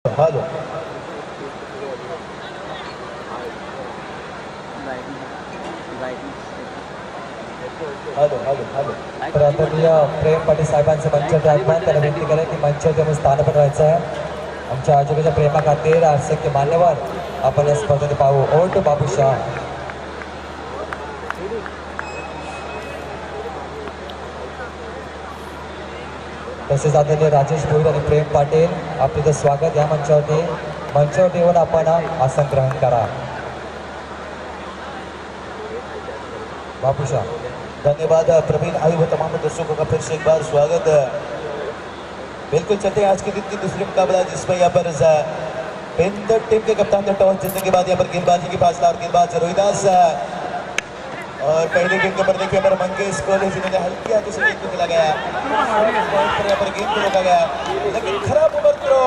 Hello hello hello hello तर आदरणीय प्रेम पाटील साहेबांचं मंचावरती आगमन. त्याला विनंती करेल की मंचावरती आपण स्थान बनवायचं आहे. आमच्या आजोबाच्या प्रेमा खातीर असंख्य मान्यवर आपण या स्पर्धेत पाहू. ओट बाबूशाह. तसेच आदरणीय राजेश भोईर आणि प्रेम पाटील आपलं स्वागत. या मंचावरती येऊन आपण आसन ग्रहण करा. बाबूशाह. धन्यवाद प्रवीण आई व तमाम दर्शकों का फिर से एक बार स्वागत. बिल्कुल चलते हैं आज के दिन की दूसरी मुकाबला जिसमें यहाँ पर पेंदर टीम के कप्तान का टॉस जीतने के बाद यहाँ पर गेंदबाजी की फासला और गेंदबाज रोहिदास और पहले गेंद के ऊपर देखिए पर मंगेश कॉलेज जिन्होंने हल्की हाथों से गेंद को खेला गया यहाँ पर गेंद को रोका गया लेकिन खराब ओवर थ्रो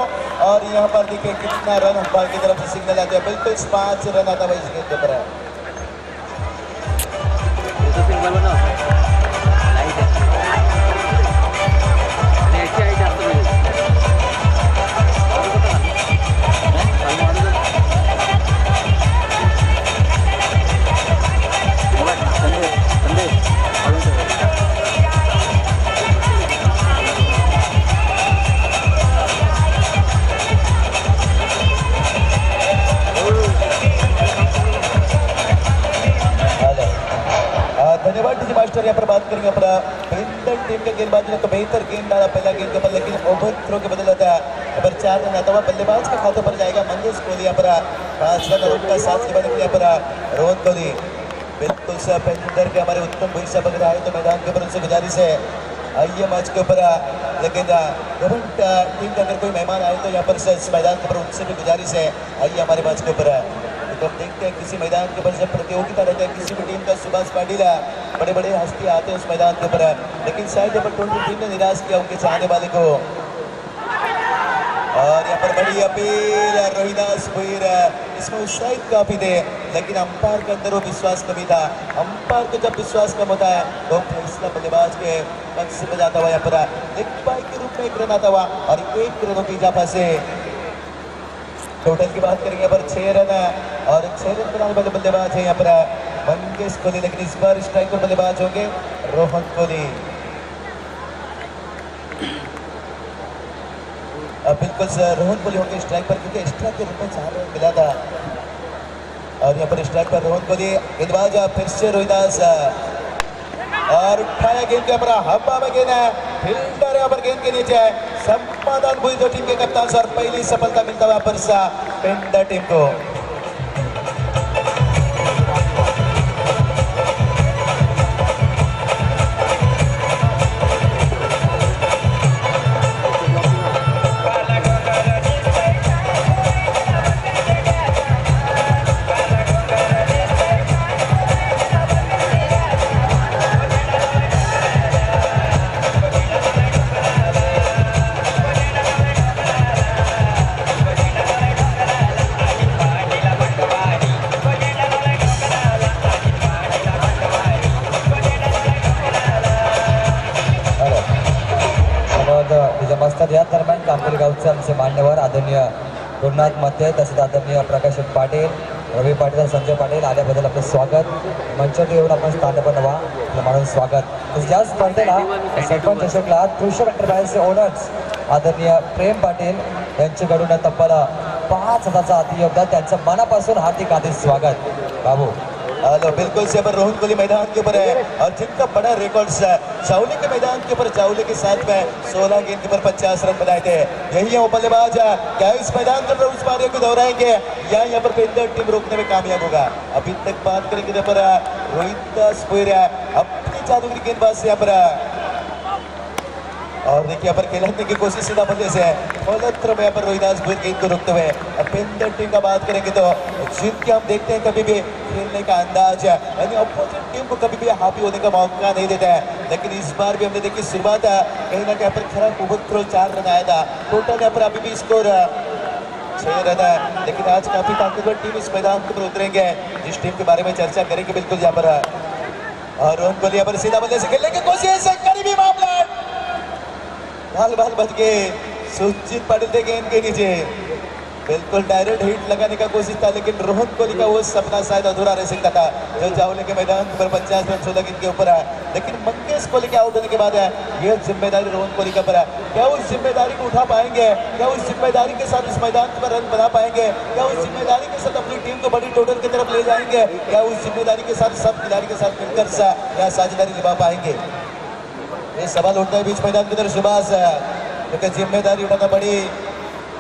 और यहाँ पर देखिए कितना रन अंपायर की तरफ से सिग्नल आता है. बिल्कुल 5 रन आता है इस गेंद के ऊपर. धन्यवाद डीजे मास्टर. यहाँ पर बात करेंगे अपना पेंदर टीम के गेंदबाज ने तो बेहतर गेंद डाला पहला गेंद के ऊपर लेकिन ओवर थ्रो के बदल होता है. यहाँ पर 4 रन आता हुआ बल्लेबाज के खातों पर जाएगा मंगेश कोहली. यहाँ पर 5 रन और उनका 7 के बाद यहाँ पर रोहन कोहली. बिल्कुल सर पेंदर के हमारे उत्तम भोई साहब अगर आए तो मैदान के ऊपर उनसे गुजारिश है आइए मैच के ऊपर. लेकिन गवर्नमेंट टीम का अगर कोई मेहमान आए तो यहाँ पर इस मैदान के ऊपर उनसे भी गुजारिश है आइए हमारे मैच के ऊपर. तो हम देखते हैं किसी मैदान के ऊपर जब प्रतियोगिता रहता है किसी भी टीम का सुभाष पाटिल बड़े बड़े हस्ती आते हैं उस मैदान के ऊपर लेकिन शायद यहाँ पर टोटल टीम ने निराश किया उनके चाहने वाले को. और यहाँ पर बड़ी अपील रोहिदास भोईर इसमें उत्साहित काफी थे लेकिन अंपायर के अंदर वो विश्वास कमी था. अंपायर को जब विश्वास कम होता है तो फैसला बल्लेबाज के पक्ष में जाता हुआ यहाँ पर एक बाइक के रूप में 1 रन आता हुआ और 1 रनों की इजाफा से टोटल की बात करेंगे पर 6 रन और 6 रन बनाने वाले बल्लेबाज है यहाँ पर मंगेश कोहली लेकिन इस बार स्ट्राइकर बल्लेबाज होंगे रोहन कोहली. बिल्कुल सर रोहन कोहली होंगे स्ट्राइक पर क्योंकि स्ट्राइक के रूप में 4 रन मिला था और यहाँ पर स्ट्राइक पर रोहन कोहली. गेंदबाज फिर से रोहिदास और उठाया गेंद के ऊपर हवा में गेंद है फील्डर यहाँ पर गेंद के नीचे है. समाधान हुई दो टीम के कप्तान से और पहली सफलता मिलता हुआ पर पेंदर टीम को. या दरम्यान कांबोली गावचे आमचे मान्यवर आदरणीय गुरुनाथ मते तसेच आदरणीय प्रकाश पाटील रवी पाटील संजय पाटील आल्याबद्दल आपलं स्वागत. मंचावर येऊन आपण स्थान बनवा आपलं म्हणून स्वागत. या स्पर्धेला सरपंच अशोकला कृषक एंटरप्राइजचे ओनर्स आदरणीय प्रेम पाटील यांच्याकडून तब्बल 5,000चा अति योगदान त्यांचं मनापासून हार्दिक स्वागत. बाबू हेलो बिल्कुल से पर रोहन कोहली मैदान के ऊपर है और जिनका बड़ा रिकॉर्ड है चावले के मैदान के ऊपर चावले के साथ में 16 गेंद के ऊपर 50 रन बनाए थे. यही है वो बल्लेबाज क्या इस मैदान के अंदर उस पारी को दोहराएंगे या यहाँ पर पेंदर टीम रोकने में कामयाब होगा. अभी तक बात करेंगे यहाँ पर रोहिदास भोईर अपनी जादूगरी गेंदबाज से यहाँ पर और देखिए यहाँ पर खेलने की कोशिश सीधा बल्ले से फौलत्र में यहाँ पर रोहिदास भोईर गेंद को रोकते हुए. अब पेंदर टीम का बात करेंगे तो जिनके हम देखते हैं कभी भी खेलने का अंदाज यानी अपोजिट टीम को कभी भी हावी होने का मौका नहीं देता है लेकिन इस बार भी हमने देखी शुरुआत कहीं ना कहीं यहाँ पर खराब ओवर थ्रो 4 रन आया था. टोटल यहाँ पर अभी भी स्कोर 6 रन है लेकिन आज काफी ताकतवर टीम इस मैदान के ऊपर उतरेंगे जिस टीम के बारे में चर्चा करेंगे बिल्कुल यहाँ पर. और रोहन कोहली यहाँ पर सीधा बल्ले से खेलने की कोशिश करीबी मामला बाल बच गए. सुजीत पाटिल थे गेंद के नीचे बिल्कुल डायरेक्ट हिट लगाने का कोशिश था, लेकिन रोहन कोहली का वो सपना शायद अधूरा रह सकता था, जो जावले के मैदान पर 50 रन 16 गेंद के ऊपर है। लेकिन मंगेश कोहली के आउट होने के बाद है यह जिम्मेदारी रोहन कोहली का पर है। क्या उस जिम्मेदारी को उठा पाएंगे? क्या उस जिम्मेदारी के साथ इस मैदान पर रन बना पाएंगे? क्या उस जिम्मेदारी के साथ अपनी टीम को बड़ी टोटल की तरफ ले जाएंगे? क्या उस जिम्मेदारी के साथ सब खिलाड़ी के साथ मिलकर क्या साझेदारी निभा पाएंगे? ये सवाल उठता है बीच मैदान की तरफ सुभाष, क्योंकि जिम्मेदारी उठाना बड़ी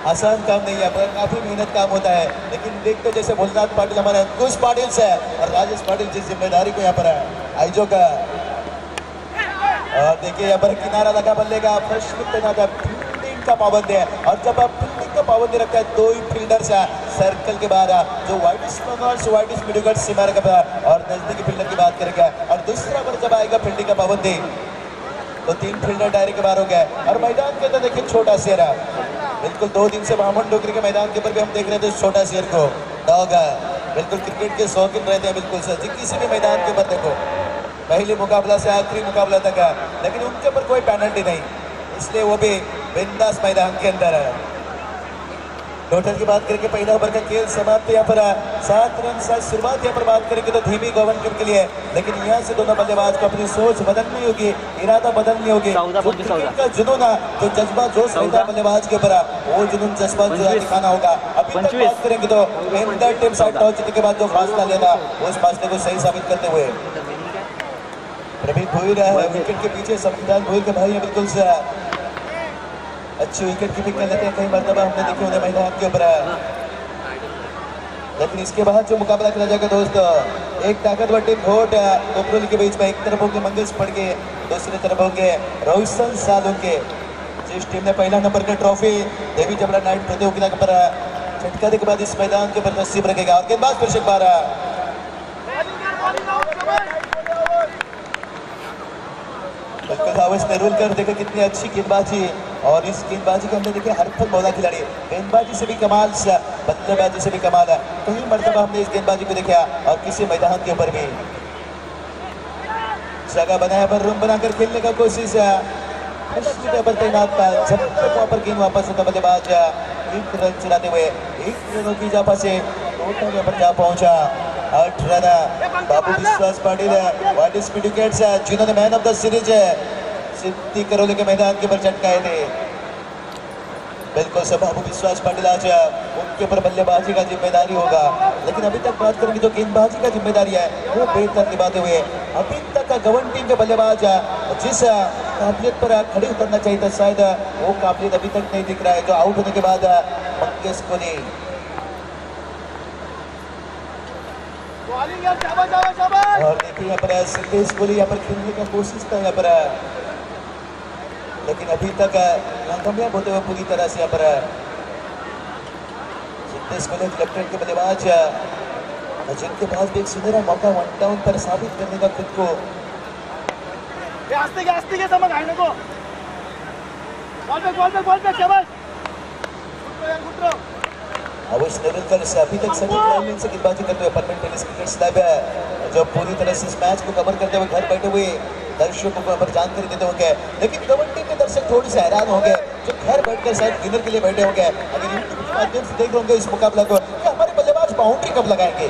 आसान काम नहीं है, पर काफी मेहनत काम होता है। लेकिन देखते जैसे भोलनाथ पाटिल हमारे अंकुश पाटिल से और राजेश पाटिल जिस जिम्मेदारी को यहाँ पर आयोजक का, और देखिए यहाँ पर किनारा लगा बल्ले का प्रश्न कितना था, फील्डिंग का पाबंद है। और जब आप फील्डिंग का पाबंदी रखता है, दो ही फील्डर्स है सर्कल के बाहर, जो वाइटिस मिडल सीमा और नजदीकी फील्डर की बात करेंगे। और दूसरा बार जब आएगा फील्डिंग का पाबंदी तो 3 फील्डर डायरे के बाहर हो गए। और मैदान के अंदर देखिए छोटा शेर है, बिल्कुल 2 दिन से बामन डोगरी के मैदान के ऊपर भी हम देख रहे थे छोटा शेर को, डॉग बिल्कुल क्रिकेट के शौकीन रहते हैं बिल्कुल सर जी, किसी भी मैदान के ऊपर देखो, पहले मुकाबला से आखिरी मुकाबला तक है, लेकिन उनके ऊपर कोई पेनल्टी नहीं, इसलिए वो भी बिंदास मैदान के अंदर है। टोटल की बात करके पहला ओवर का खेल समाप्त, यहाँ पर 7 रन से शुरुआत यहाँ पर बात करेंगे तो धीमी गोवन टीम के लिए, लेकिन यहाँ से दोनों बल्लेबाज को अपनी सोच बदलनी होगी, इरादा बदलनी होगी। का जुनून, जो जज्बा जोश रहता है बल्लेबाज के ऊपर, वो जुनून जज्बा जो दिखाना होगा। अभी तक बात करेंगे तो इंटर टीम साइड टॉस जीतने के बाद जो फासला लेना, उस फासले को सही साबित करते हुए प्रवीण भोईर है विकेट के पीछे, संविधान भोईर के भाई है बिल्कुल से अच्छी विकेट कीपिंग कर लेते हैं, कई मरतबा हमने देखे उन्हें मैदान के ऊपर। लेकिन इसके बाद जो मुकाबला खेला जाएगा दोस्तों, एक ताकतवर टीम घोट कोपरोली के बीच में, एक तरफ होंगे मंगेश पड़के, दूसरी तरफ होंगे रोशन सालुंके। जिस टीम ने पहला नंबर का ट्रॉफी देवी जबरा नाइट प्रतियोगिता के ऊपर छटकाने के बाद इस मैदान के ऊपर नसीब रखेगा। और गेंदबाज फिर से एक बार बिल्कुल हावेस नेरुलकर, देखो कितनी अच्छी गेंदबाजी, और इस गेंदबाजी के अंदर देखिए हर पल मौला खिलाड़ी, गेंदबाजी से भी कमाल, बल्लेबाजी से भी कमाल है। कई मरतबा हमने इस गेंदबाजी को देखा, और किसी मैदान के ऊपर भी जगह बनाया पर रूम बनाकर खेलने का कोशिश है। तैनात था, जब तक वहाँ पर गेंद वापस होता बल्लेबाज 1 रन चलाते हुए 1 रनों की इजाफा से टोटल यहाँ पर जा पहुंचा 8 रन। बाबू विश्वास पाटिल वाइटिस विकेट्स है, जिन्होंने मैन ऑफ द सीरीज सिद्धि करोली के मैदान के ऊपर चटकाए थे। बिल्कुल सब बाबू विश्वास पाटिल आज उनके ऊपर बल्लेबाजी का जिम्मेदारी होगा, लेकिन अभी तक बात करेंगे तो गेंदबाजी का जिम्मेदारी है वो बेहतर निभाते हुए अभी तक का गवन टीम के बल्लेबाज जिस काबिलियत पर खड़े उतरना चाहिए था, शायद वो काबिलियत अभी तक नहीं दिख रहा है। जो आउट होने के बाद मंगेश कोहली, और देखिए यहाँ पर सिद्धेश कोहली यहाँ पर खेलने का कोशिश था यहाँ पर, लेकिन अभी तक नाकामयाब होते हुए पूरी तरह से यहाँ पर सिद्धेश कोहली लेफ्टिनेंट के बल्लेबाज, जिनके पास भी एक सुनहरा मौका 1 डाउन पर साबित करने का खुद को। हावेस नेरुलकर से अभी तक सभी खिलाड़ियों से गेंदबाजी करते हुए परमानेंट टेनिस क्रिकेट स्लैब है, जो पूरी तरह से इस मैच को कवर करते हुए घर बैठे हुए दर्शकों को पर जानकारी देते होंगे। लेकिन कबड्डी के दर्शक थोड़ी से हैरान होंगे, जो घर बैठकर शायद डिनर के लिए बैठे होंगे, अगर यूट्यूब के माध्यम से देख रहे होंगे इस मुकाबला को, कि हमारे बल्लेबाज बाउंड्री कब लगाएंगे।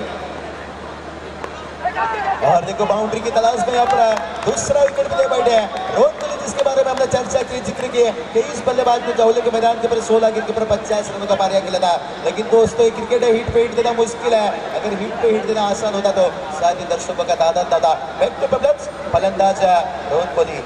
और देखो बाउंड्री की तलाश में यहाँ पर दूसरा विकेट के लिए बैठे हैं रोहन कोहली, जिसके बारे में हमने चर्चा की, जिक्र किए कि इस बल्लेबाज ने जावले के मैदान के ऊपर 16 गेंद के ऊपर 50 रनों का पारिया खेला था। लेकिन दोस्तों क्रिकेट है, हिट पे हिट देना मुश्किल है, अगर हिट पे हिट देना आसान होता तो शायद ही दर्शकों का तादाद था। फलंदाज रोहन कोहली,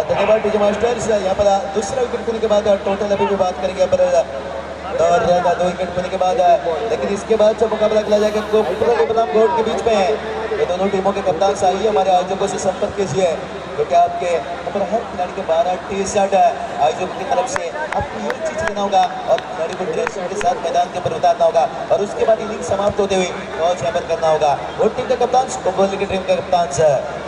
धन्यवाद डीजे मास्टर्स। यहाँ पर दूसरा विकेट खोने के बाद टोटल अभी भी बात करेंगे यहाँ पर और 2 विकेट मिलने के बाद लेकिन इसके बाद जब मुकाबला खेला जाएगा कोपरोली बनाम घोट के बीच में, ये दोनों टीमों के कप्तान से आइए हमारे आयोजकों से संपर्क कीजिए, क्योंकि आपके ऊपर हर खिलाड़ी के 12 टी-शर्ट आयोजकों की तरफ से आपको ये चीज लेना होगा और खिलाड़ी को ड्रेस के साथ मैदान के ऊपर उतारना होगा और उसके बाद इनिंग समाप्त होते हुए टॉस हैमर करना होगा। घोट टीम का कप्तान, कोपरोली की टीम का कप्तान सर।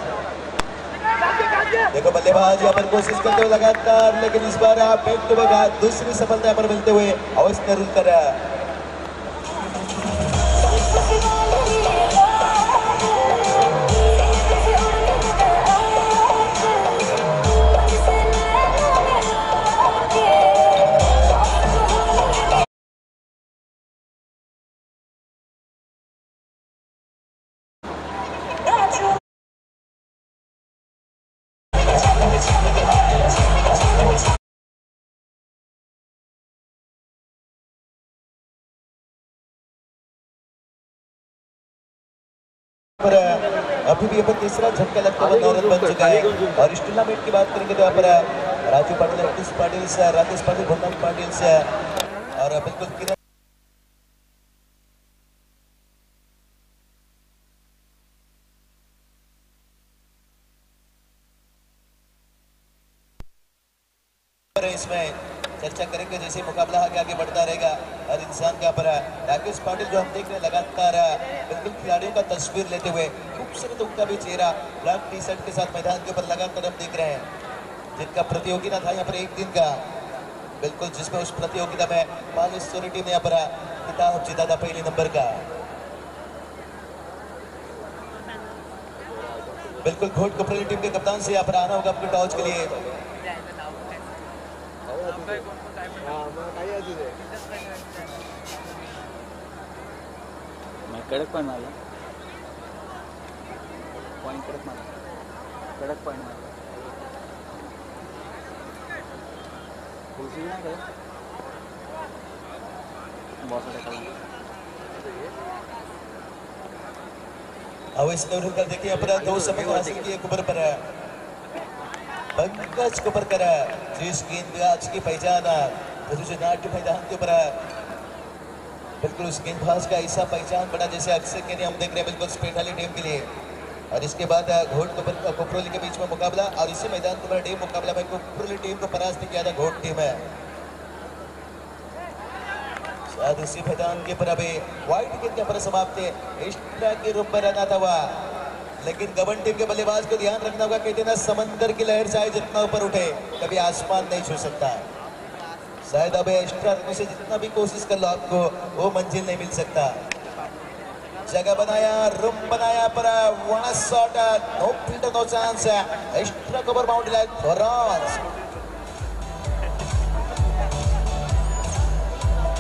देखो बल्लेबाज यहाँ पर कोशिश करते हुए लगातार, लेकिन इस बार आप बैक टू बैक दूसरी सफलता पर मिलते हुए अवश्य रूल कर रहा है। पर अभी भी यहाँ पर तीसरा झटका लगता हुआ 9 रन बन चुका है। और इस टूर्नामेंट की बात करेंगे तो यहाँ पर राजू पाटिल, राकेश पाटिल से, राकेश पाटिल, भुवनम पाटिल से और बिल्कुल किरण इसमें चर्चा करेंगे जैसे मुकाबला आगे बढ़ता रहेगा। हर इंसान का पर राकेश पाटिल जो हम देख रहे हैं लगातार बिल्कुल खिलाड़ियों का तस्वीर लेते हुए, खूबसूरत उनका भी चेहरा ब्लैक टी-शर्ट के साथ मैदान के ऊपर लगातार हम देख रहे हैं, जिनका प्रतियोगिता था यहाँ पर एक दिन का, बिल्कुल जिसमें उस प्रतियोगिता में बालेश्वरी टीम ने यहाँ पर खिताब जीता था पहले नंबर का। बिल्कुल घोट कोपरोली टीम के कप्तान से यहाँ पर आना होगा आपको टॉस के लिए। मैं कडक पण मारला पॉइंट, कडक पॉइंट मारला नाही काय बॉस अवैध कर देखिए अपना 2 समय को हासिल किए कुबर पर पंकज कुपरकर, जिस गेंदबाज की पहचान नाट्य मैदान के ऊपर बिल्कुल उस गेंदबाज का ऐसा पहचान बड़ा जैसे अक्सर के हम देख रहे हैं बिल्कुल स्पेट वाली टीम के लिए। और इसके बाद घोट कोपरोली के बीच में मुकाबला और इसी मैदान के ऊपर टीम मुकाबला में कोपरोली टीम को परास्त किया था घोट टीम है। शायद इसी मैदान के ऊपर अभी व्हाइट गेंद के ऊपर समाप्त एक्स्ट्रा के रूप में रन आता हुआ, लेकिन गबन टीम के बल्लेबाज को ध्यान रखना होगा, कहते ना समंदर की लहर चाहे जितना ऊपर उठे कभी आसमान नहीं छू सकता। शायद अब एक्स्ट्रा रनों से जितना भी कोशिश कर लो आपको वो मंजिल नहीं मिल सकता। जगह बनाया, रूम बनाया पर one shot, no fielder no chance, extra cover boundary line four runs.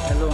Hello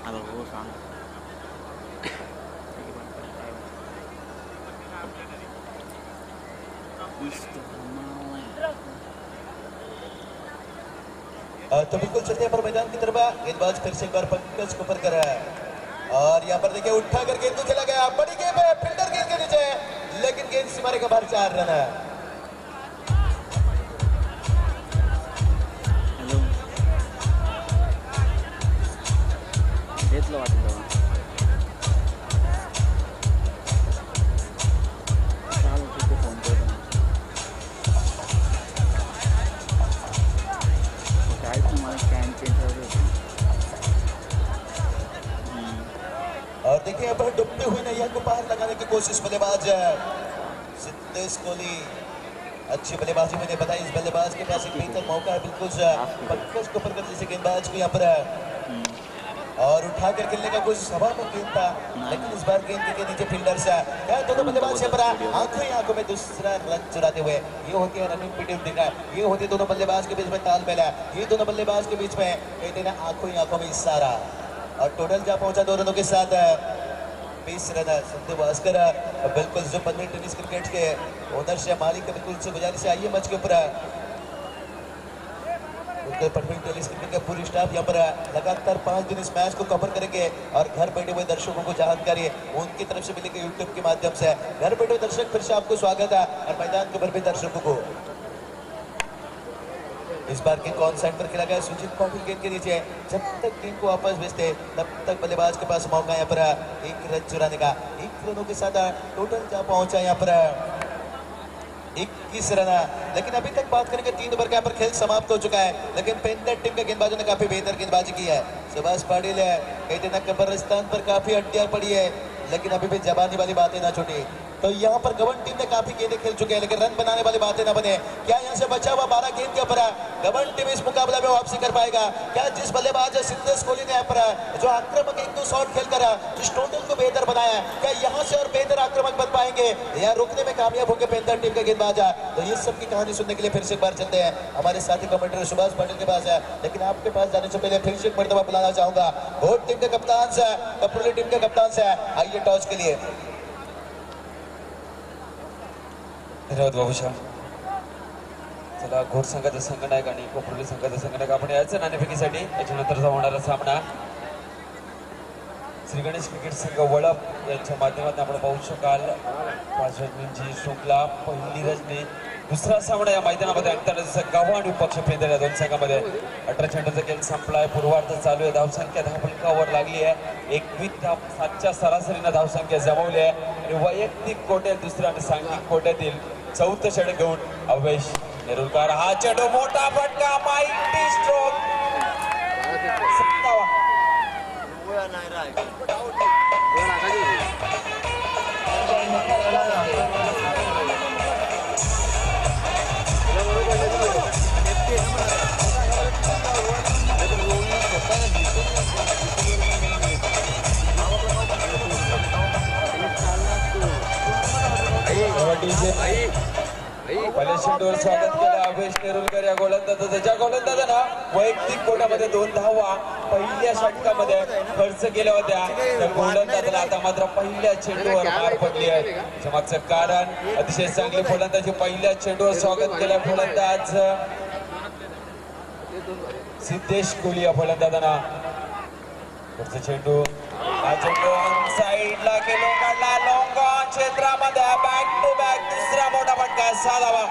Halo, sang. तो बिल्कुल चलते हैं पर मैदान की तरफ, गेंदबाज फिर से एक बार पंकज को ऊपर करा और यहाँ पर देखिए उठा कर गेंद तो चला गया, बड़ी गेंद है, फील्डर गेंद के नीचे, लेकिन गेंद सीमारे का बाहर 4 रन है। हेलो घेतलं वाटलं चालू ठीक आहे, फोन करतो काय तुम्हाला कॅन चेंज होते। और देखिए यहाँ पर डूबते हुए नैया को पार लगाने की कोशिश बल्लेबाज सिद्धेश कोहली, अच्छी बल्लेबाजी मैंने बताई, इस बल्लेबाज के पास एक बेहतर मौका है, बिल्कुल पंकज को ऊपर जैसे गेंदबाज को यहाँ पर और उठा कर खेलने का कुछ सभा में गेंद था, लेकिन इस बार गेंद के नीचे फील्डर से क्या दोनों बल्लेबाज से आंखों ही आंखों में दूसरा रन चुराते हुए ये होती है रनिंग पीटिंग दिख रहा है, ये होती है दोनों बल्लेबाज के बीच में तालमेल है, ये दोनों बल्लेबाज के बीच में कहते हैं आंखों ही आंखों में इशारा। और टोटल जा पहुंचा 2 रनों के साथ 20 रन। संदीप भास्कर बिल्कुल जो पन्नी टेनिस क्रिकेट के ओनर से मालिक के बिल्कुल से गुजारिश है, आइए मैच के ऊपर परफेक्ट टेनिस क्रिकेट का पूरी स्टाफ यहाँ पर लगातार 5 दिन इस मैच को कवर करेंगे और घर बैठे हुए दर्शकों को जानकारी उनकी तरफ से मिलेगी यूट्यूब के माध्यम से। घर बैठे हुए दर्शक फिर से आपको स्वागत है और मैदान के ऊपर भी दर्शकों को इस बार के कौन साइड पर खेला गया सुजीत पाटिल गेंद के नीचे, जब तक टीम को वापस भेजते तब तक बल्लेबाज के पास मौका यहाँ पर 1 रन चुराने का। 1 रनों के साथ टोटल जा पहुंचा यहाँ पर 21 रन। लेकिन अभी तक बात करेंगे 3 ओवर का यहाँ पर खेल समाप्त हो चुका है, लेकिन पेंटर टीम के गेंदबाजों ने काफी बेहतर गेंदबाजी की है। सुभाष पाटिल कहते ना कब्रिस्तान पर काफी हड्डियां पड़ी है, लेकिन अभी भी जवानी वाली बातें ना छूटी। तो यहाँ पर गवर्न टीम ने काफी गेंदें खेल चुके हैं, लेकिन रन बनाने वाली बातें ना बने। क्या यहाँ से बचा हुआ 12 गेंद के ऊपर गवर्न टीम इस मुकाबले में वापसी कर पाएगा? क्या जिस बल्लेबाज सिद्धेश कोहली ने यहाँ पर जो आक्रामक 1-2 शॉट खेलकर जिस टोटल को बेहतर बनाया, क्या यहाँ से और बेहतर आक्रामक बन पाएंगे या रुकने में कामयाब होंगे पेंथर टीम के गेंदबाज? तो ये सब की कहानी सुनने के लिए फिर से एक बार चलते हैं हमारे साथी कमेंटेटर सुभाष पाटिल के पास है। लेकिन आपके पास जाने से पहले फिर से एक मर्तबा बुलाना चाहूंगा घोट टीम के कप्तान से, कपूरी टीम के कप्तान से। आइए टॉस के लिए। धन्यवाद बाबूशा। चला घोट संघाचा संघनायक आणि कोपरली संघाचा संघनायक आपण यायचं नाणेफेकीसाठी। याच्यानंतरचा होणारा सामना श्री गणेश क्रिकेट संघ वडप यांच्या माध्यमातून आपण पाहू शकाल 5 रजनींची शृंखला पहिली रजनी। दुसरा सामना या मैदानामध्ये अंतर्गत गाव आणि पक्ष पेंदर या दोन संघामध्ये 18 चेंडूचा खेळ संपलाय, पूर्वार्ध चालू आहे। धावसंख्या धावफलकावर लागली आहे, 21 धाव 7च्या सरासरीने धावसंख्या जमवली आहे आणि वैयक्तिक कोट्यात दुसऱ्या आणि सांघिक कोट्यातील 4थं षटक घेऊन अवेश नेरुलकर। हा चेंडू मोठा फटका, माइटी स्ट्रोक 57 पहिल्या चेंडूवर स्वागत केलं अवेश नेरुलकर या गोलंदाजाचं, ज्या गोलंदाजानं वैयक्तिक कोट्यामध्ये 2 धावा पहिल्या षटकामध्ये खर्च केल्या होत्या, त्या गोलंदाजाला आता मात्र पहिल्या चेंडूवर मार पडली आहे। त्याच्या मागचं कारण अतिशय चांगली फलंदाजी, पहिल्या चेंडूवर स्वागत केलं फलंदाज सिद्धेश कोहली या फलंदाजांना। पुढचा चेंडू, हा चेंडू साईडला गेलो, काढला लॉंग ऑन क्षेत्रामध्ये, बॅक टू बॅक दुसरा मोठा फटका 6 धावा।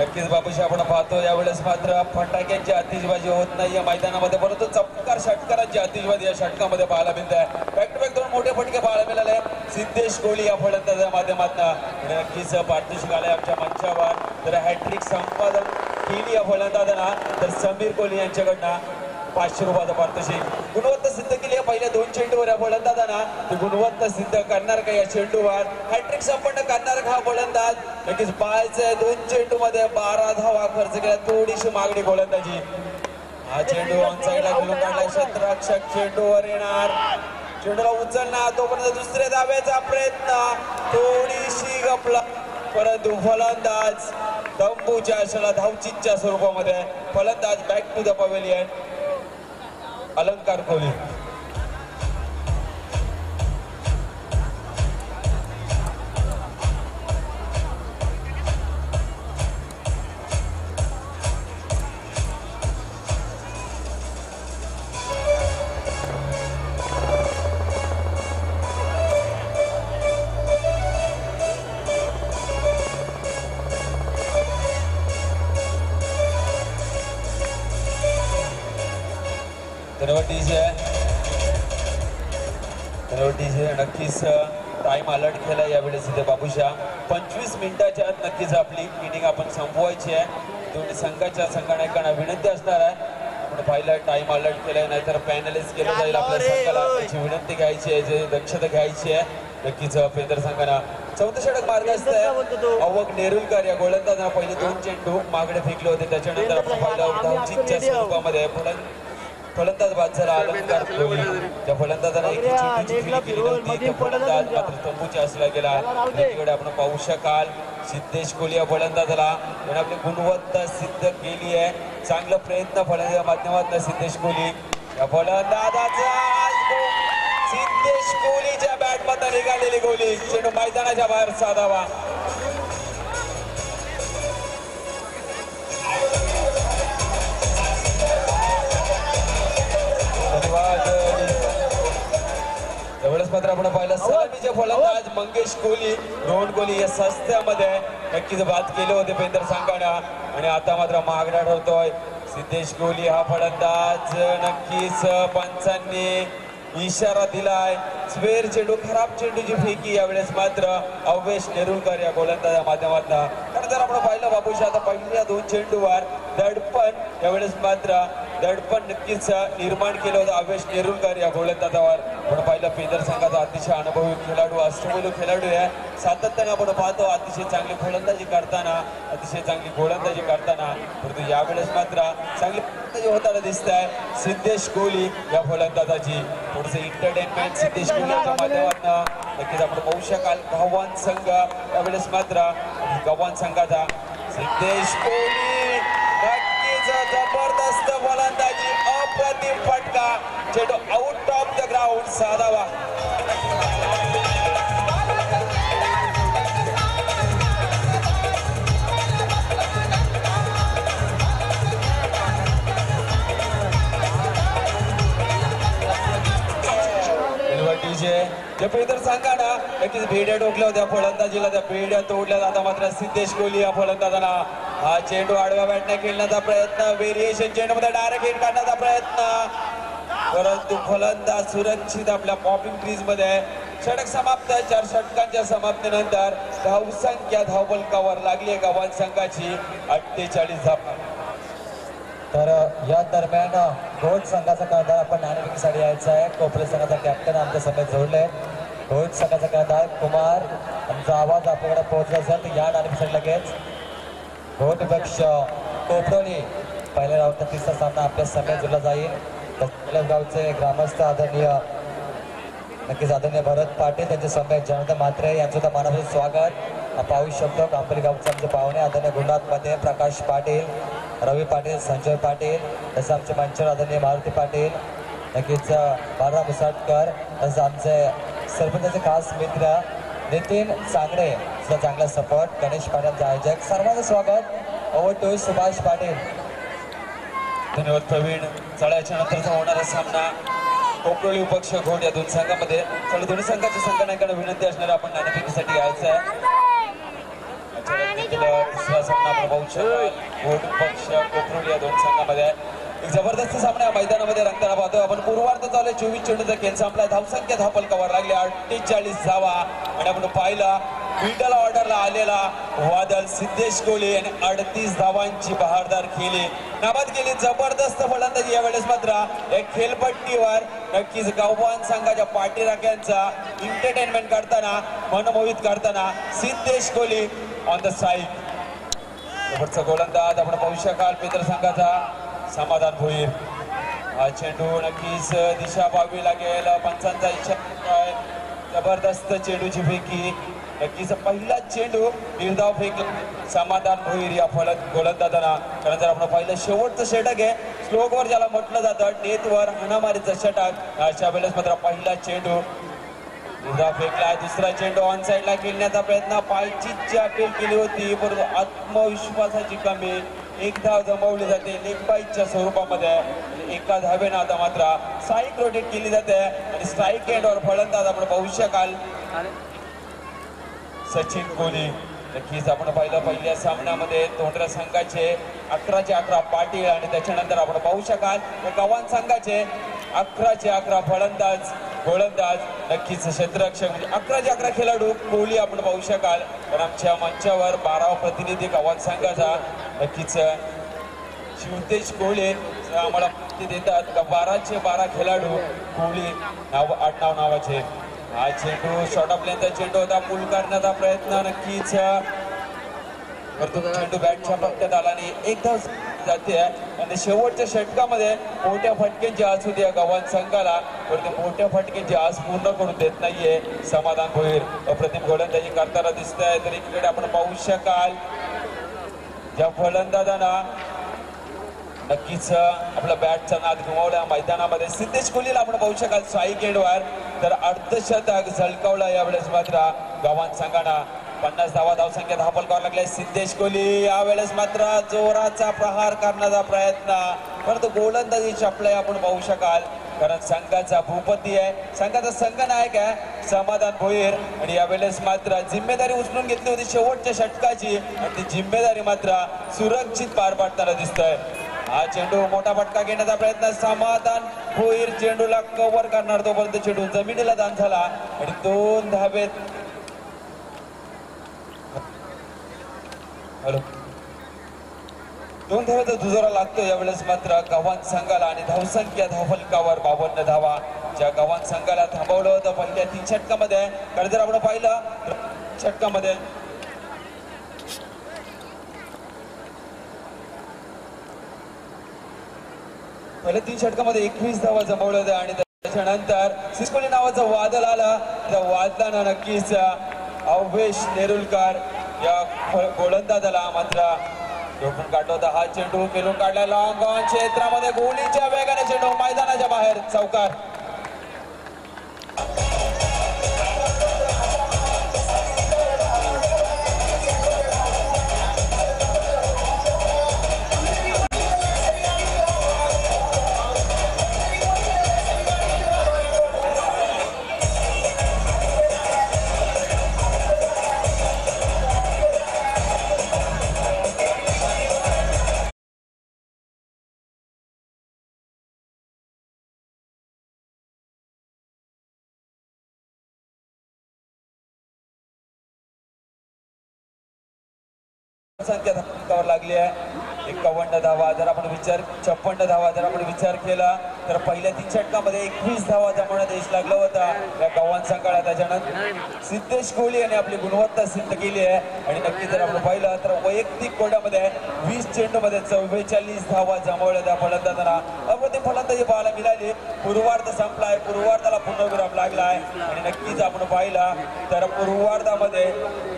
नक्कीच बाबूशी आपण पाहतो यावेळेस मात्र फटाक्यांची आतिषबाजी होत नाहीये मैदानामध्ये, परंतु चमत्कार षटकारांची आतिषबाजी या षटकामध्ये पाहायला मिळत आहे। बॅक टू बॅक 2 मोठे फटके पाहायला मिळाले सिद्धेश कोहली या फलंदाजाच्या माध्यमातून। नक्कीच पारितोषिक आले आमच्या मंचावर, तर हॅट्रिक संपादन केली या फलंदाजांना, तर समीर कोहली यांच्याकडनं 500 रुपयाचं पारितोषिक। गुणवत्ता सिद्ध केली आहे पहिल्या 2 चेंडूवर या फलंदाजांना, ते गुणवत्ता सिद्ध करणार का या चेंडूवर? हॅट्रिक संपन्न करणार का हा फलंदाज? नक्कीच पाहायचंय 2 चेंडूमध्ये 12 धावा खर्च केल्या, थोडीशी मागणी गोलंदाजी। हा चेंडू ऑन साईडला घेऊन काढला, क्षेत्ररक्षक चेंडूवर येणार, चेंडूला उचलणार, तोपर्यंत दुसऱ्या धाव्याचा प्रयत्न, थोडीशी गपला, परंतु फलंदाज तंबूच्या अशाला धावचीच्या स्वरूपामध्ये फलंदाज बॅक टू द पवेलियन अलंकार कोहली। धन्यवाद डीजे नक्कीच टाइम अलर्ट केला यावेळेस इथे बाबूशा 25 मिनिटाच्या आत नक्कीच आपली इनिंग आपण संपवायची आहे दोन्ही संघाच्या संघनायकांना विनंती असणार आहे आपण पाहिलं टाइम अलर्ट केलाय नाहीतर पॅनलिस्ट केलं जाईल आपल्या संघाला त्याची विनंती घ्यायची आहे जे दक्षता घ्यायची आहे नक्कीच पेंदर संघांना चौथं षटक मार्गस्थ आहे अवक नेरुलकर या गोलंदाजांना पहिले 2 चेंडू मागडे फेकले होते त्याच्यानंतर आपण पाहिलं धावचीच्या स्वरूपामध्ये फलंदाज बाद झाला अलंकार कोहली त्या फलंदाजाने एक चेंडूची फेरी केली नव्हती त्या फलंदाज मात्र तंबूच्या असला गेला एकीकडे आपण पाहू शकाल सिद्धेश कोहली या फलंदाजाला त्याने आपली गुणवत्ता सिद्ध केली आहे चांगला प्रयत्न फलंदाजा माध्यमातून सिद्धेश कोहली या फलंदाजाचा सिद्धेश कोहलीच्या बॅटमधून निघालेली गोली चेंडू मैदानाच्या बाहेर साधावा एवढंच मात्र आपण पाहिलं सलामीचे फलंदाज मंगेश कोहली रोहन कोहली या सस्त्यामध्ये नक्कीच बाद केले होते पेंदर संघानं आणि आता मात्र महागडा ठरतोय सिद्धेश कोहली हा फलंदाज नक्कीच पंचांनी इशारा दिलाय स्वेर चेंडू खराब चेंडूची फेकी यावेळेस मात्र अवेश नेरुलकर या गोलंदाजा माध्यमातून कारण जर आपण पाहिलं बाबूशा आता पहिल्या 2 चेंडूवर दडपण यावेळेस मात्र दडपण नक्कीच निर्माण केलं होतं अवेश नेरुलकर या गोलंदाजावर आपण पाहिलं पेंदर संघाचा अतिशय अनुभवी खेळाडू अष्टपैलू खेळाडू आहे सातत्याने आपण पाहतो अतिशय चांगली फलंदाजी करताना अतिशय चांगली गोलंदाजी करताना परंतु यावेळेस मात्र चांगली फलंदाजी होताना दिसत आहे सिद्धेश कोहली या फलंदाजाची थोडंसं एंटरटेनमेंट सिद्धेश कोहलीच्या माध्यमातून नक्कीच आपण पाहू शकाल गव्हाण संघ यावेळेस मात्र गव्हाण संघाचा सिद्धेश कोहली नक्कीच जबरदस्त फलंदाजी अप्रतिम फटका चेंडू आउट ऑफ द ग्राउंड साधावा पेंदर संघानं नक्कीच भेड्या टोकल्या होत्या फलंदाजीला त्या भेड्या तोडल्या जाता मात्र सिद्धेश कोहली या फलंदाजांना हा चेंडू आडव्या बॅटने खेळण्याचा प्रयत्न व्हेरिएशन चेंडूमध्ये डायरेक्ट हिट काढण्याचा प्रयत्न परंतु फलंदाज सुरक्षित आपल्या पॉपिंग क्रीज मध्ये षटक समाप्त 4 षटकांच्या समाप्तीनंतर धावसंख्या धावफलकावर लागली आहे गव्हाण संघाची 48 धावा तर या दरम्यान घोट संघाचा कर्णधार आपण नाणेफेकीसाठी यायचा आहे कोपरे संघाचा कॅप्टन आमच्या समेत जोडले घोट संघाचा कर्णधार कुमार आमचा आवाज आपल्याकडे पोहोचला असेल तर या नाणेफेकीसाठी लगेच घोट पक्ष कोपरोली पहिल्या राऊंडचा 3रा सामना आपल्या समेत जोडला जाईल तर गावचे ग्रामस्थ आदरणीय नक्कीच आदरणीय भरत पाटील त्यांचे समेत जयंत म्हात्रे यांचं तर मनापासून स्वागत पाहू शकतो कांपली गावचे आमचे पाहुणे आदरणीय गुरुनाथ मध्ये प्रकाश पाटील रवी पाटील संजय पाटील तसं आमचे मंचर आदरणीय मारुती पाटील नक्कीच बाळराम मुसाटकर तसं आमचे सरपंचाचे खास मित्र नितीन सांगडे सुद्धा चांगला सपोर्ट गणेश पाटील आयोजक सर्वांचं स्वागत ओव्हर टू सुभाष पाटील धन्यवाद प्रवीण चढायच्या नंतरचा होणारा सामना कोपरोली पक्ष घोट या 2 संघामध्ये चला दोन्ही संघाच्या संघनायकांना विनंती असणार आपण नाणेफेकीसाठी यायचं आहे दुसरा सामना आपण पाहू शकाल घोट पक्ष कोपरोली या 2 संघामध्ये एक जबरदस्त सामना या मैदानामध्ये रंगताना पाहतोय आपण पूर्वार्ध चालू 24 चेंडूचा खेळ संपला धावसंख्या धावफलकावर लागली 48 धावा आणि आपण पाहिला मिडल ऑर्डरला आलेला वादळ सिद्धेश कोहली यांनी 38 धावांची बहारदार केली नाबाद केली जबरदस्त फलंदाजी यावेळेस मात्र एक खेळपट्टीवर नक्कीच गव्हाण संघाच्या पाठीराख्यांचा एंटरटेनमेंट करताना मनमोहित करताना Siddhesh Kohli on the side शेवटचा गोलंदाज आपण पाहू शकाल पेंदर संघाचा समाधान भोईर हा चेंडू नक्कीच दिशा पाहावी लागेल पंचांचा इच्छा जबरदस्त चेंडूची फेकी नक्कीच पहिला चेंडू निर्धाव फेक समाधान भोईर या गोलंदाजांना कारण जर आपण पाहिलं शेवटचं षटक आहे स्लोकवर ज्याला म्हटलं जातं नेटवर हाणामारीचं षटक अशा वेळेस मात्र पहिला चेंडू निर्धाव फेकला दुसरा चेंडू ऑन साईडला खेळण्याचा प्रयत्न पायचीची अपील केली होती परंतु आत्मविश्वासाची कमी एक धाव जमवली जाते लेग बाईच्या स्वरूपामध्ये एका धावेनं आता मात्र स्ट्राईक रोटेट केली जाते आणि स्ट्राईक एंडवर फलंदाज आपण पाहू शकाल सचिन कोहली नक्कीच आपण पाहिलं पहिल्या सामन्यामध्ये तोंडरा संघाचे 11-11 पाटील आणि त्याच्यानंतर आपण पाहू शकाल गव्हाण संघाचे 11-11 फलंदाज गोलंदाज नक्कीच क्षेत्ररक्षक म्हणजे 11-11 खेळाडू कोहली आपण पाहू शकाल. पण आमच्या मंचावर 12 प्रतिनिधी गव्हाण संघाचा नक्कीच शिवतेज कोहली आम्हाला माहिती देतात का 12 खेळाडू कोहली आडनाव नावाचे. हा चेंडू शॉर्ट ऑफ लेनचा चेंडू होता पूल करण्याचा प्रयत्न नक्कीच चेंडू बॅटच्या पट्ट्यात आला आणि एक धाव जाते आणि शेवटच्या षटकामध्ये मोठ्या फटक्यांची आस होती या गव्हाण संघाला पण ते मोठ्या फटक्यांची आस पूर्ण करून देत नाहीये समाधान भोईर. अप्रतिम गोलंदाजी करताना दिसत आहे. तर इकडे आपण पाहू शकाल ज्या फलंदाजांना नक्कीच आपला बॅटचा नाद गमावला मैदानामध्ये सिद्धेश कोहलीला आपण पाहू शकाल स्ट्राईक एंडवर तर अर्धशतक झळकावला यावेळेस मात्र गव्हाण संघाला 50 धावसंख्या फलकावर लागले. सिद्धेश कोहली यावेळेस मात्र जोराचा प्रहार करण्याचा प्रयत्न परंतु गोलंदाजी चपलाय आपण पाहू शकाल कारण संघाचा भूपती आहे संघाचा संघनायक आहे समाधान भोईर आणि यावेळेस मात्र जिम्मेदारी उचलून घेतली होती शेवटच्या षटकाची आणि ती जिम्मेदारी मात्र सुरक्षित पार पाडताना दिसतोय. हा चेंडू मोठा फटका घेण्याचा प्रयत्न समाधान भोईर चेंडूला कव्हर करणार तोपर्यंत चेंडू जमिनीला दान झाला आणि 2 धावेत दोन धावेचा दुजोरा लागतो यावेळेस मात्र गव्हाण संघाला आणि धावसंख्या धावफलकावर 52 धावा ज्या गव्हाण संघाला थांबवलं होतं पहिल्या 3 षटकामध्ये कारण जर आपण पाहिलं षटकामध्ये पहिल्या 3 षटकामध्ये 21 धावा जमवल्या होत्या आणि त्याच्यानंतर सिस्कोली नावाचं वादळ आलं त्या वादळानं नक्कीच अवेश नेरुलकर या गोलंदाजाला मात्र रोखून काढला होता. हा चेंडू पेलून काढला लॉंग ऑन क्षेत्रामध्ये गोलीच्या वेगाने चेंडू मैदानाच्या बाहेर चौकार. संख्या धावांवर लागली आहे 51 धावा जर आपण 56 धावा जर आपण विचार केला तर पहिल्या 3 षटकामध्ये 21 धावा जमवण्यात यश लागलं होता या गव्हाण संघाला. त्याच्यानंतर सिद्धेश कोहली यांनी आपली गुणवत्ता सिद्ध केली आहे आणि नक्की जर आपण पाहिलं तर वैयक्तिक कोड्यामध्ये 20 चेंडूमध्ये 44 धावा जमवल्या त्या फलंदाजांना. अप्रतिम फलंदाजी पाहायला मिळाली. पूर्वार्ध संपलाय पूर्वार्धाला पूर्णविराम लागलाय आणि नक्कीच आपण पाहिला तर पूर्वार्धामध्ये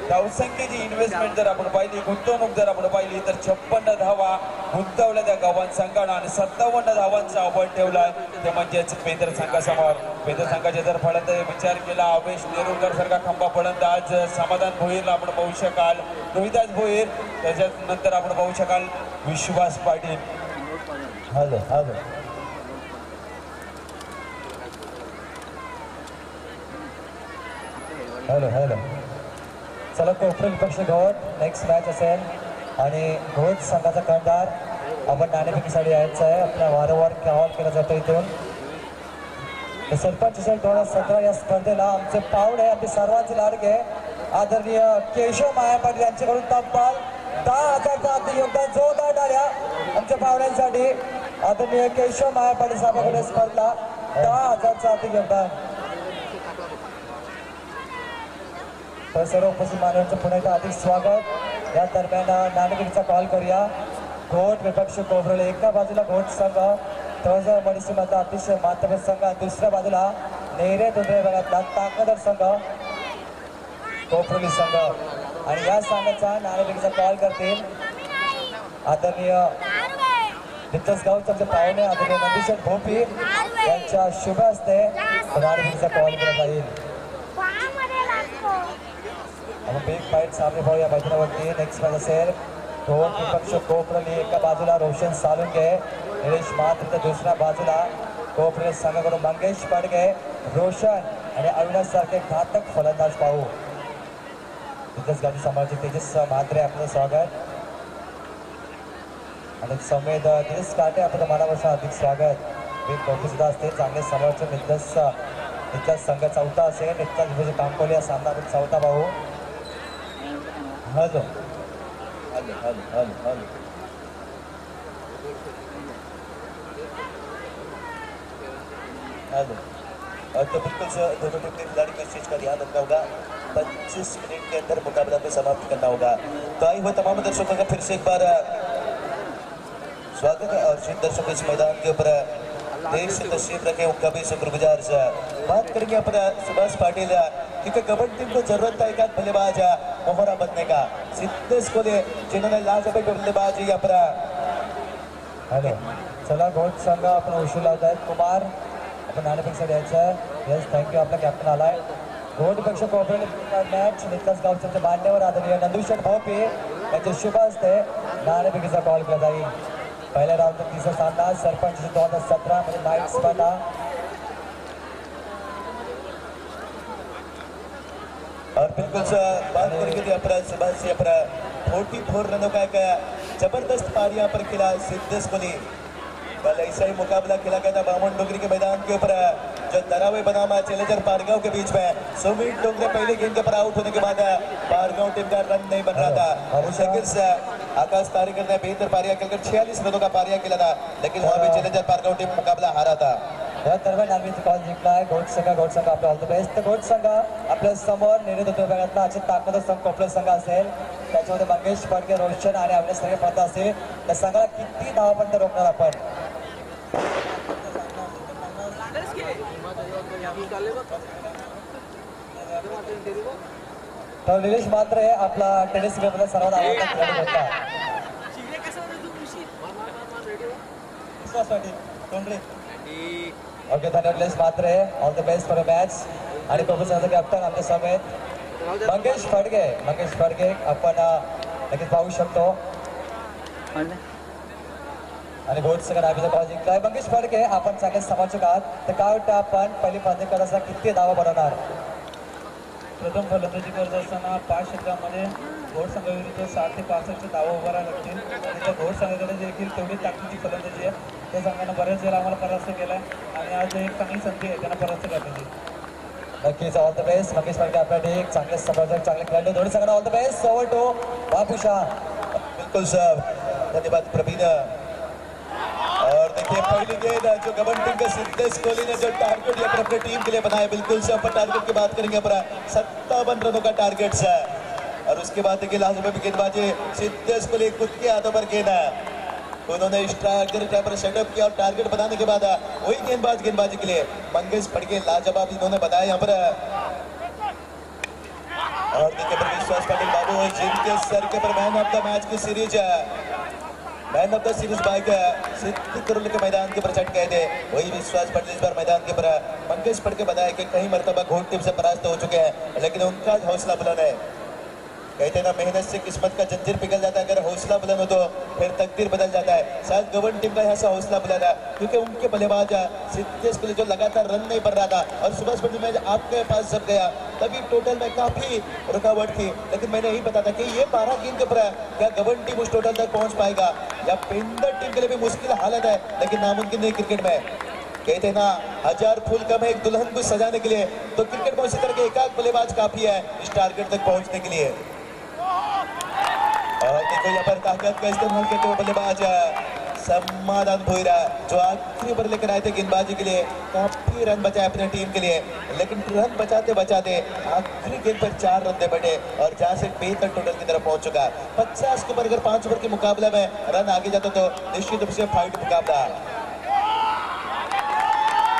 धावसंख्येची इन्व्हेस्टमेंट जर आपण पाहिली गुंतवणूक जर आपण पाहिली तर 56 धावा गुंतवल्या त्या गव्हाण संघानं आणि 57 धावांचा अवॉर्ड ठेवलाय ते म्हणजेच पेंदर संघासमोर. पेंदर संघाचे जर फलंदाज विचार केला अवेश नेरुलकर सारखा खंबा फलंदाज समाधान भोईरला आपण पाहू शकाल रोहिदास भोईर त्याच्यानंतर आपण पाहू शकाल Vishwas Patil. Hello hello hello hello चला कोपरेल पक्ष घोट नेक्स्ट मॅच असेल आणि घोट संघाचा कर्णधार आपण नाणेफेकीसाठी यायचं आहे. आपला वारंवार कॉल केला जातो इथून. सरपंच असेल 2017 या स्पर्धेला आमचे पाहुणे आपले सर्वांचे लाडके आदरणीय केशव माया पाटील यांच्याकडून तब्बल 10,000चं आर्थिक योगदान जोरदार टाळ्या आमच्या पाहुण्यांसाठी. आदरणीय केशव माया पाटील साहेबांकडे स्पर्धा 10,000चं आर्थिक योगदान. तर सर्व उपस्थित मान्यवरांचं पुन्हा एकदा अधिक स्वागत. या दरम्यान नाणेफेकीचा कॉल करूया. घोट विपक्ष कोपरले एका बाजूला घोट संघ तळजळ मडीसीमधला अतिशय मातबर संघ दुसऱ्या बाजूला नेरे दोंडरे भागातला ताकदर संघ कोपरली संघ आणि या संघाचा नाणेफेकीचा कॉल करतील आदरणीय दिग्गज गावचे पाहुणे आदरणीय नंदीशेठ भोपी यांच्या शुभ हस्ते नाणेफेकीचा कॉल केला जाईल. आपण बिग फाईट सामने पाहूया मैदानावरती. नेक्स्ट मॅच असेल घोट विपक्ष कोपरली एका बाजूला रोशन सालुंगे निलेश मात्र दुसऱ्या बाजूला कोपरली संघाकडून मंगेश पाडगे रोशन आणि अविनाश सारखे घातक फलंदाज पाहू. तिथेच गाडी सांभाळचे तेजस म्हात्रे आपलं स्वागत आणि समेत तेजस काटे आपलं मनापासून अधिक स्वागत बिग कॉफी सुद्धा असते चांगले समर्थन इथला संघ चौथा असेल इथला विभूजी कांकोली सामना चौथा भाऊ hello hello hello hello hello hello तो बिल्कुल सर दोनों टीम के खिलाड़ी को इस चीज़ का ध्यान रखना होगा 25 मिनट के अंदर मुकाबला को समाप्त करना होगा। तो आए हुए तमाम दर्शकों का फिर से एक बार स्वागत है और जिन दर्शकों इस मैदान के ऊपर देर से तशरीफ रखे उनका भी शुक्रगुजार बात करेंगे अपना सुभाष पाटिल क्योंकि कबड्डी टीम को जरूरत था एक आध बल्लेबाज मोहरा बनने का सिद्धेश कोहली जिन्होंने लाजवाब बल्लेबाज अपना हॅलो चला गोट संघ आपण उशीर लावत आहेत कुमार आपण नाणेपेक्षा द्यायचं आहे येस थँक्यू आपला कॅप्टन आलाय गोटपेक्षा कोऑपरेटिव्ह मॅच निकास गावच्या मांड्यावर आदरणीय नंदुशेठ भाऊपे याचे शुभ असते नाणेपेकीचा कॉल केला जाईल पहिल्या राऊंडचा तिसरा सामना सरपंच 2017 मध्ये नाईट स्पर्धा और बिल्कुल बात करेंगे अपना सुबह से अपना 44 रनों का एक जबरदस्त पारी यहाँ पर खेला सिद्धेश कोहली कल ऐसा ही मुकाबला खेला गया था बामन डोगरी के मैदान के ऊपर जो दरावे बनामा चैलेंजर पारगांव के बीच में सुमित डोगरे पहले गेंद के ऊपर आउट होने के बाद पारगांव टीम का रन नहीं बन रहा था उस सेकंड से आकाश तारेकर ने बेहतर पारियां खेलकर 46 रनों का पारियां खेला था लेकिन वहां भी चैलेंजर पारगांव टीम मुकाबला हारा था या दरम्यान आम्ही कॉल जिंकला आहे गोट संघ आपला ऑल द बेस्ट गोट संघ आपल्या समोर निर्णय विभागातला असे ताकद संघ कोपले संघ असेल त्याच्यामध्ये मंगेश फडके रोशन आणि आपल्या सगळे पद असेल त्या संघाला किती धावापर्यंत रोखणार आपण तर निलेश मात्र आपला टेनिस गेमला सर्वात आवडता खेळाडू होता ओके धन्यवाद निलेश मात्र all the best for a match आणि कोपरचा कॅप्टन आमच्या समेत मंगेश फडके आपण नक्कीच पाहू शकतो आणि गोट संघ नावीचा कॉल जिंकलाय मंगेश फडके आपण चांगले समर्थक आहात तर काय वाटतं आपण पहिली फलंदाजी किती धावा बनवणार प्रथम फलंदाजी करत असताना 5 षटकांमध्ये घोड संघाविरुद्ध 60 ते 65 धावा उभारा लागतील आणि त्या घोड संघाकडे देखील तेवढी ताकदीची फलंदाजी आहे त्या संघानं बऱ्याच वेळा आम्हाला परास्त केला आहे आणि आज एक चांगली संधी आहे त्यांना परास्त करण्याची नक्कीच all the best Mangesh Phadke आपल्याकडे एक चांगले समर्थक चांगले खेळाडू दोन्ही संघांना all the best over to Babusha बिल्कुल सर धन्यवाद प्रवीण और देखिए पहली गेंद जो गबन टीम के सिद्धेश कोहली ने जो टारगेट ये अपनी टीम के लिए बनाया बिल्कुल से अपन टारगेट की बात करेंगे अपना 57 रनों का टारगेट है और उसके बाद देखिए लास्ट में गेंदबाजी सिद्धेश कोहली खुद के हाथों पर गेंद है उन्होंने स्ट्राइकर पर सेटअप किया और टारगेट बनाने के बाद वही गेंदबाजी के लिए मंगेश फडके लाजवाब इन्होंने बताया यहाँ पर और देखिए पर विश्वास पाटिल बाबू जिनके सर के पर मैन ऑफ द मैच की series man of the series बाइक सिद्धू करुल के मैदान के ऊपर चढ़ गए थे वही विश्वास पाटिल इस बार मैदान के ऊपर मंगेश फडके बताया कि कई मरतबा घोट टीम से परास्त हो चुके हैं लेकिन उनका हौसला बुलंद है कहते हैं ना मेहनत से किस्मत का जंजीर पिघल जाता है अगर हौसला बुलंद हो तो फिर तकदीर बदल जाता है शायद गबन टीम का यहाँ से हौसला बुलंद है क्योंकि उनके बल्लेबाज सिद्धेश के लिए जो लगातार रन नहीं बन रहा था और सुबह सुबह मैच आपके पास जब गया तभी टोटल में काफी रुकावट थी लेकिन मैंने यही बताया था कि ये 12 गेंद के ऊपर क्या गबन टीम उस टोटल तक पहुंच पाएगा या पेंदर टीम के लिए भी मुश्किल हालत है लेकिन नामुमकिन नहीं क्रिकेट में कहते हैं ना 1000 फूल कम है एक दुल्हन को सजाने के लिए तो क्रिकेट में उसी तरह के एक बल्लेबाज काफी है इस टारगेट तक पहुंचने के लिए और देखो यहाँ पर ताकत का इस्तेमाल करते हुए बल्लेबाज समाधान भोईरा जो आखिरी ओवर लेकर आए थे गेंदबाजी के लिए काफी रन बचाए अपने टीम के लिए लेकिन रन बचाते आखिरी गेंद पर 4 रन दे बैठे और जहां से बेहतर टोटल की तरफ पहुंच चुका 50 के ऊपर अगर 5 ओवर के मुकाबले में रन आगे जाते तो निश्चित रूप से फाइट मुकाबला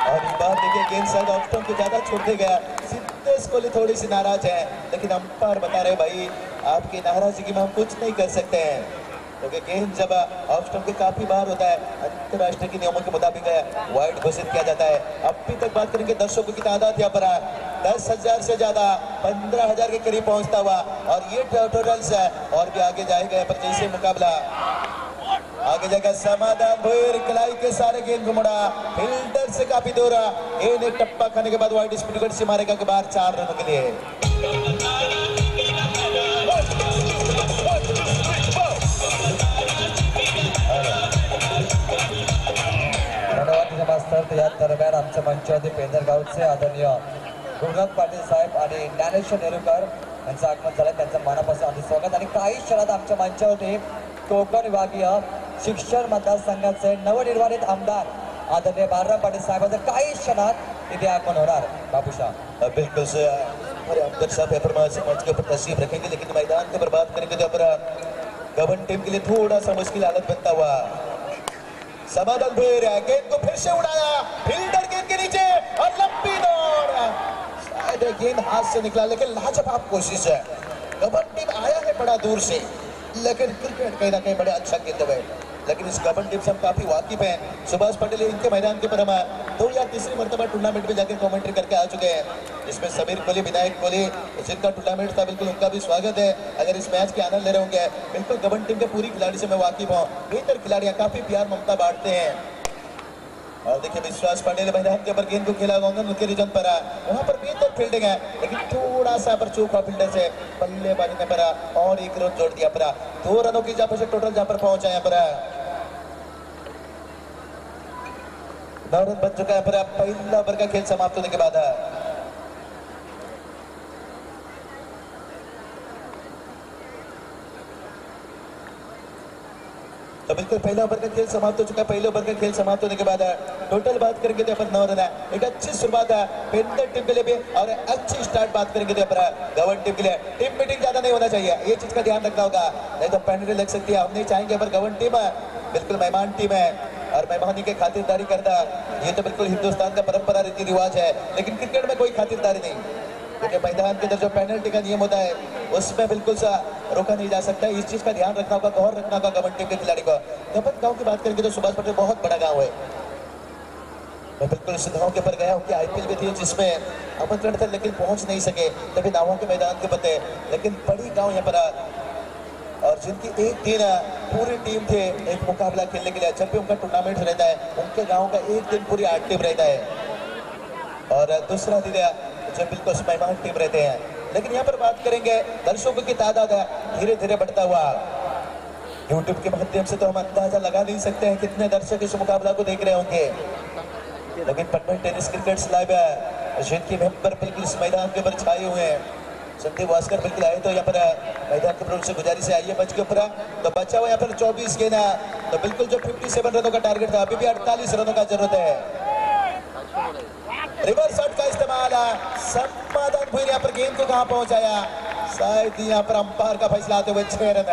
और इस बार देखिए गेंद शायद ऑफ स्टंप को ज्यादा छोड़ते गया सिद्धेश कोहली थोड़ी सी नाराज है लेकिन अंपायर बता रहे भाई आपकी नाराजगी में हम कुछ नहीं कर सकते हैं क्योंकि गेंद जब ऑफ स्टंप के काफी बाहर होता है अंतरराष्ट्रीय के नियमों के मुताबिक वाइड घोषित किया जाता है अभी तक बात करेंगे दर्शकों की तादाद यहाँ पर 10,000 से ज्यादा 15,000 के करीब पहुंचता हुआ और ये टोटल्स है और भी आगे जाएगा यहाँ पर जैसे मुकाबला आगे जाएगा समाधान भोईर कलाई के सारे गेंद घुमड़ा फील्डर से काफी दूर एक टप्पा खाने के बाद वाइड स्पीड से मारेगा के बाहर 4 रनों के लिए आमच्या मंचावरती पेंदर गावचे आदरणीय गुरुनाथ पाटील साहेब आणि ज्ञानेश्वर नेरुरकर यांचं आगमन झालं. त्यांचं मनापासून आधी स्वागत. आणि काही क्षणात आमच्या मंचावरती कोकण विभागीय शिक्षण मतदारसंघाचे नवनिर्वाचित आमदार आदरणीय बाळराम पाटील साहेबांचं काही क्षणात इथे आगमन होणार. बाबूशा बिल्कुल से हमारे आमदार साहब परमार मंच के ऊपर तशरीफ रखेंगे, लेकिन मैदान के बर्बाद करेंगे तो अपना गबन टीम के लिए थोड़ा सा मुश्किल हालत बनता हुआ। समाधान फिर गेंद को फिर से उड़ाया, फील्डर गेंद के नीचे और लंबी दौड़, शायद गेंद हाथ से निकला, लेकिन लाजवाब कोशिश है। गबन टीम आया है बड़ा दूर से, लेकिन क्रिकेट कहीं ना कहीं बड़ा अच्छा खेलते हुए, लेकिन इस गबन टीम से हम काफी वाकिफ हैं। सुभाष पटेल इनके मैदान के पर हम 2 या तीसरी मरतबा टूर्नामेंट में जाकर कमेंट्री करके आ चुके हैं, जिसमें समीर कोहली, विनायक कोहली जिनका टूर्नामेंट था, बिल्कुल उनका भी स्वागत है। अगर इस मैच के आनंद ले रहे होंगे, बिल्कुल गबन टीम के पूरी खिलाड़ी से मैं वाकिफ हूँ। बेहतर खिलाड़ियाँ काफी प्यार ममता बांटते हैं। और देखिए विश्वास पांडे ने मैदान के ऊपर गेंद को खेला, उनके रीजन पर वहां पर बेहतर फील्डिंग है, लेकिन थोड़ा सा पर चूक हुआ फील्डर से, बल्लेबाजी ने पड़ा और 1 रन जोड़ दिया। पड़ा 2 रनों की जहाँ पर टोटल जहाँ पर पहुंचा है, पर 9 रन बन चुका है। पर पहला ओवर का खेल समाप्त होने के बाद तो बिल्कुल पहला ओवर का खेल समाप्त हो चुका है। पहले ओवर का खेल समाप्त होने के बाद टोटल बात करेंगे तो 9 रन है। एक अच्छी शुरुआत है पेंटर टीम के लिए भी, और अच्छी स्टार्ट बात करेंगे तो गवर्न टीम के लिए। टीम मीटिंग ज्यादा नहीं होना चाहिए, ये चीज का ध्यान रखना होगा, नहीं तो पेनल्टी लग सकती है। हम नहीं चाहेंगे, पर गवर्न टीम बिल्कुल मेहमान टीम है और मेहमानी की खातिरदारी करना ये तो बिल्कुल हिंदुस्तान का परंपरा रीति रिवाज है, लेकिन क्रिकेट में कोई खातिरदारी नहीं, क्योंकि मैदान के अंदर जो पेनल्टी का नियम होता है उसमें बिल्कुल सा रोका नहीं जा सकता। इस चीज का ध्यान रखना होगा, गौर रखना होगा गवर्न टीम के खिलाड़ी को। गबन गांव की बात करेंगे तो सुभाष पटेल बहुत बड़ा गांव है। मैं बिल्कुल इस गांव के ऊपर गया हूँ कि IPL भी थी जिसमें आमंत्रण था, लेकिन पहुंच नहीं सके, तभी नावों के मैदान के ऊपर थे, लेकिन बड़ी गाँव यहाँ पर, और जिनकी एक दिन पूरी टीम थे एक मुकाबला खेलने के लिए। जब भी उनका टूर्नामेंट रहता है, उनके गांव का एक दिन पूरी एक्टिव रहता है, और दूसरा दिन जब बिल्कुल मेहमान टीम रहते हैं। लेकिन यहाँ पर बात करेंगे दर्शकों की तादाद धीरे धीरे बढ़ता हुआ। यूट्यूब के माध्यम से तो हम अंदाजा लगा नहीं सकते हैं कितने दर्शक इस मुकाबला को देख रहे होंगे, लेकिन पटना टेनिस क्रिकेट लाइव है, जिनकी मेंबर बिल्कुल इस मैदान के ऊपर छाए हुए हैं। संदीप भास्कर बिल्कुल आए तो यहाँ पर मैदान के ऊपर उनसे गुजारिश है, आइए मंच के ऊपर। तो बचा हुआ यहाँ पर 24 गेंद है, तो बिल्कुल जो 57 रनों का टारगेट था, अभी भी 48 रनों का जरूरत है। रिवर्स शॉट का इस्तेमाल, समाधान भुईर यहाँ पर गेंद को कहां पहुंचाया, शायद यहाँ पर अंपायर का फैसला आते हुए 6 रन।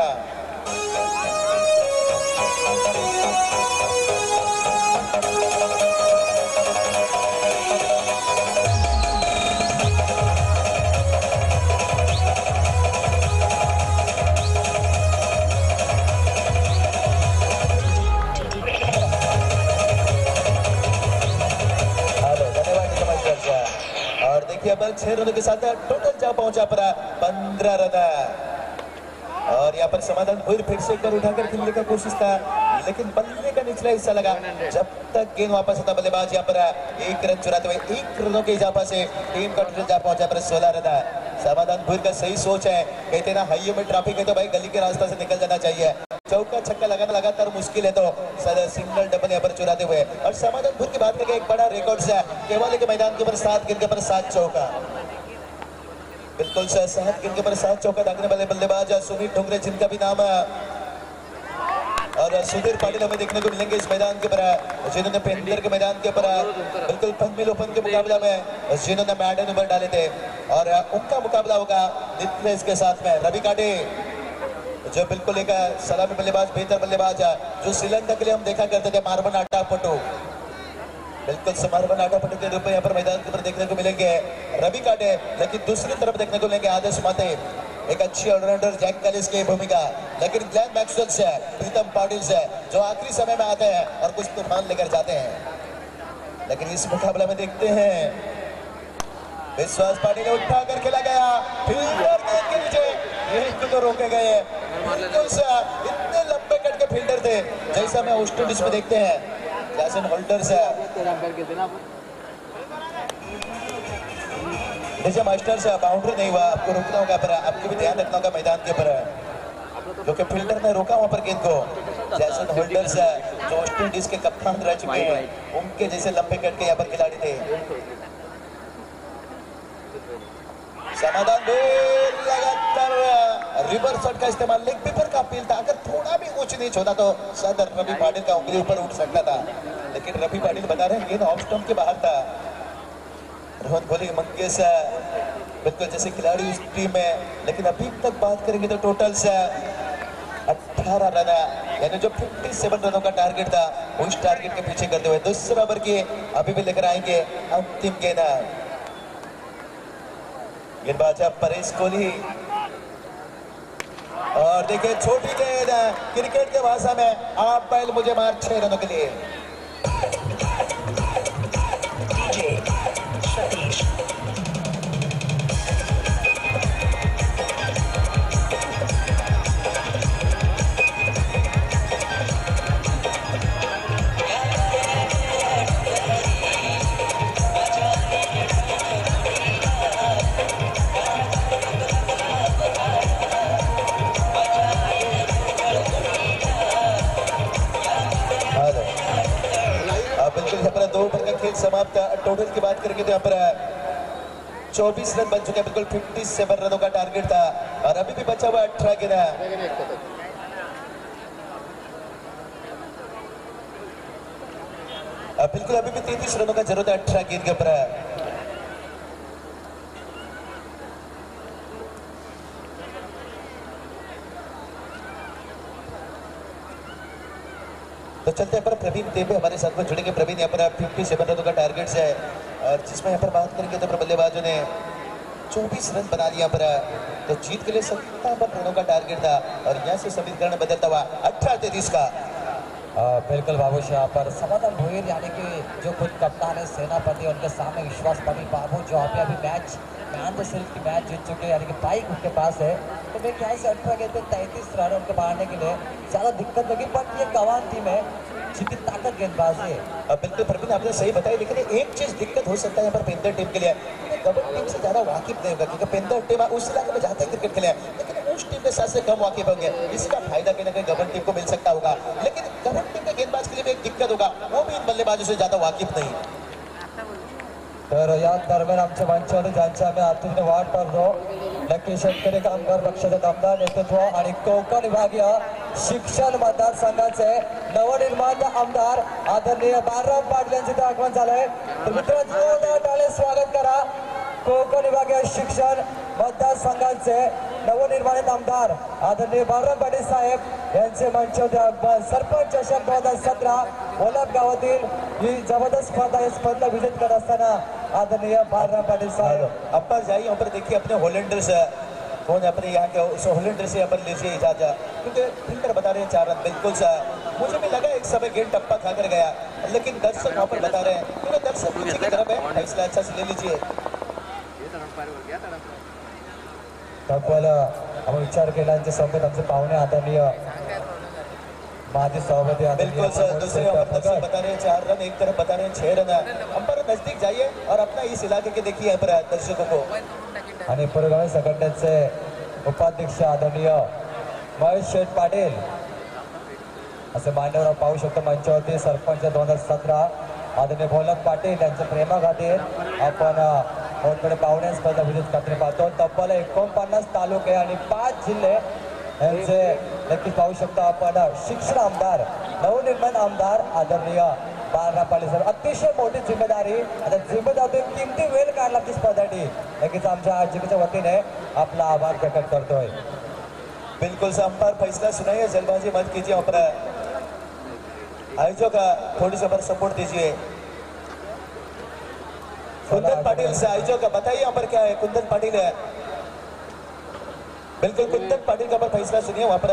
और देखिए अब 6 रनों के साथ टोटल जा पहुंचा पर 15 रन, और यहाँ पर समाधान फिर से एक बार उठाकर खेलने का कोशिश था, लेकिन बल्ले का निचला हिस्सा लगा। जब तक गेंद वापस आता बल्लेबाज यहाँ पर 1 रन चुराते हुए 1 रनों के इजाफा से टीम का टोटल जा पहुंचा पर 16 रन। समाधान भूर का सही सोच है, कहते ना हाईवे में ट्रैफिक है तो भाई गली के रास्ते से निकल जाना चाहिए। चौका छक्का लगाना लगातार मुश्किल है, तो सिंगल डबल यहाँ पर चुराते हुए। और समाधान भूर की बात करके एक बड़ा रिकॉर्ड है, केवल के मैदान के ऊपर 7 गेंद के ऊपर 7 चौका, बिल्कुल 7 गेंद के ऊपर 7 चौका दागने वाले बल्लेबाज सुनील ढोंगरे, जिनका भी नाम और सुधीर पाटिल हमें देखने को मिलेंगे इस मैदान के ऊपर, जिन्होंने पेंडलर के मैदान के ऊपर बिल्कुल फनमिल ओपन के मुकाबला में जिन्होंने मैडन ओवर डाले थे, और उनका मुकाबला होगा नितलेश के साथ में रवि काटे, जो बिल्कुल एक सलामी बल्लेबाज, बेहतर बल्लेबाज, जो श्रीलंका के लिए हम देखा करते थे मार्बन आटापटू, बिल्कुल मार्बन आटापटू के रूप में यहाँ पर मैदान के ऊपर देखने को मिलेंगे रवि काटे। लेकिन दूसरी तरफ देखने को मिलेंगे आदेश माते, एक अच्छी ऑलराउंडर जैक कैलिस की भूमिका, लेकिन ग्लेन मैक्सवेल से, प्रीतम पाटिल से, जो आखिरी समय में आते हैं और कुछ तूफान लेकर जाते हैं। लेकिन इस मुकाबला में देखते हैं विश्वास पाटिल ने उठा कर खेला गया, फील्डर गेंद के नीचे, गेंद को तो रोके गए, बिल्कुल इतने लंबे कट के फील्डर थे जैसा मैं वेस्ट इंडीज में देखते हैं जैसन होल्डर से जैसे मास्टर से बाउंड्री नहीं हुआ, आपको रुकना होगा, पर आपको भी ध्यान रखना होगा मैदान के ऊपर। जो कि फील्डर ने रोका वहां पर गेंद को। जैसन होल्डर्स जो वेस्ट इंडीज के कप्तान रह चुके हैं, उनके जैसे लंबे कट के यहाँ पर खिलाड़ी थे। समाधान लगातार रिवर्स शॉट का इस्तेमाल, लेग पेपर का अपील था। अगर थोड़ा भी ऊंच नीच होता तो शायद रवि पाटिल का उंगली ऊपर उठ सकता था, लेकिन रवि पाटिल बता रहे हैं गेंद ऑफ स्टंप के बाहर था। रोहन कोहली मंगेश बिल्कुल जैसे खिलाड़ी उस टीम में, लेकिन अभी तक बात करेंगे तो टोटल 18 रन, यानी जो 57 रनों का टारगेट था उस टारगेट के पीछे करते हुए दूसरा ओवर की अभी भी लेकर आएंगे अंतिम गेंद। गेंदबाज परेश कोहली, और देखिए छोटी गेंद क्रिकेट के भाषा में आप बैल मुझे मार 6 रनों के लिए। दो ओवर का खेल समाप्त। टोटल की बात करेंगे तो यहाँ पर 24 रन बन चुके हैं, बिल्कुल 57 रनों का टारगेट था, और अभी भी बचा हुआ 18 गेंद। बिल्कुल अभी भी 33 रनों का जरूरत है 18 गेंद के ऊपर। तो चलते हैं पर प्रवीण देवे हमारे साथ में जुड़ेंगे। प्रवीण यहाँ पर 57 रनों का टारगेट है, और जिसमें यहाँ पर बात करेंगे तो बल्लेबाजों ने 24 रन बना लिया पर, तो जीत के लिए 57 रनों का टारगेट था, और यहाँ से समीकरण बदलता हुआ 18-33 का। बिल्कुल बाबू यहाँ पर समाधान भोईर यानी कि जो खुद कप्तान है सेनापति, उनके सामने विश्वास पति बाबू जो अभी मैच मैन द सीरीज की मैच जीत चुके हैं, यानी कि बाइक उनके पास है। तो मेरे ख्याल से 18 गेंद 33 रन उनके मारने के लिए ज़्यादा दिक्कत लगी, बट ये गवान टीम है जितनी ताकत गेंदबाज है। बिल्कुल प्रवीण आपने सही बताया, लेकिन एक चीज दिक्कत हो सकता है यहाँ पर पेंदर टीम के लिए, कबड्डी टीम से ज्यादा वाकिफ नहीं होगा, क्योंकि पेंदर टीम उस इलाके में जाते हैं क्रिकेट खेले, लेकिन उस टीम के साथ से कम वाकिफ होंगे। इसका फायदा कहीं ना कहीं गबन टीम को मिल सकता होगा, लेकिन गबन टीम के गेंदबाज के लिए भी एक दिक्कत होगा, वो भी इन बल्लेबाजों से ज्यादा वाकिफ नहीं। तर या दरम्यान आमच्या मंचावरती ज्यांच्या आम्ही आतून वाट पाहतो नक्की शेतकरी कामगार पक्षाचे दमदार नेतृत्व आणि कोकण विभागीय शिक्षण मतदारसंघाचे नवनिर्माण आमदार आदरणीय बाळराव पाटील यांचे आगमन झालंय। तर मित्रांनो जोरदार टाळ्या स्वागत करा कोकण विभागीय शिक्षण मतदारसंघाचे नवनिर्माणित आमदार आदरणीय बाळराव पाटील साहेब यांचे मंचावरती आगमन। सरपंच चषक 2017 वलभ गावातील ही जबरदस्त स्पर्धा है, स्पर्धा विजित कर असताना आदरणीय बाळराव पाटील साहब अप्पा जाइए यहाँ पर देखिए अपने होलैंडर से कौन अपने यहाँ के होलैंडर से यहाँ पर लीजिए इजाजत, क्योंकि फिल्टर बता रहे हैं 4 रन बिल्कुल सा। मुझे भी लगा एक समय गेंद टप्पा खाकर गया, लेकिन दर्शक वहाँ पर बता रहे हैं, क्योंकि दर्शक पीछे की तरफ है, फैसला अच्छा से ले लीजिए। तब्बल आम्ही विचार केला समोर आमचे पाहुणे आदरणीय माजी सभापती बिल्कुल सर, दूसरे ओवर से बता रहे हैं 4 रन, एक तरफ बता रहे हैं 6 रन। अंपायर नजदीक जाइए और अपना इस इलाके के देखिए यहाँ पर दर्शकों को। आणि पुरोगामी संघटनेचे उपाध्यक्ष आदरणीय महेश शेठ पाटील असे मान्यवर पाहू शकतो मंचावरती। सरपंच 2017 आदरणीय भोलक पाटील यांच्या प्रेमाखातीर आपण मोठमोठे पाहुणे स्पर्धा विजित करताना पाहतो। तब्बल 49 तालुके आणि 5 जिल्हे यांचे नक्कीच पाहू शकतो आपण। शिक्षण आमदार नवनिर्माण आमदार आदरणीय बाळराव पाटील साहेब, अतिशय मोठी जिम्मेदारी, आता जिम्मेदारीतून किमती वेळ काढला ती स्पर्धासाठी नक्कीच आमच्या आजीच्या वतीने आपला आभार प्रकट करतोय। बिल्कुल से अंपायर फैसला सुनाइए, जल्दबाजी मत कीजिए, अपना आयोजक का थोड़ी सी पर सपोर्ट दीजिए। कुंदन पाटिल से आयोजक बताइए यहाँ पर क्या है। कुंदन पाटिल है, बिल्कुल कुंदन पाटिल का पर फैसला सुनिए वहाँ पर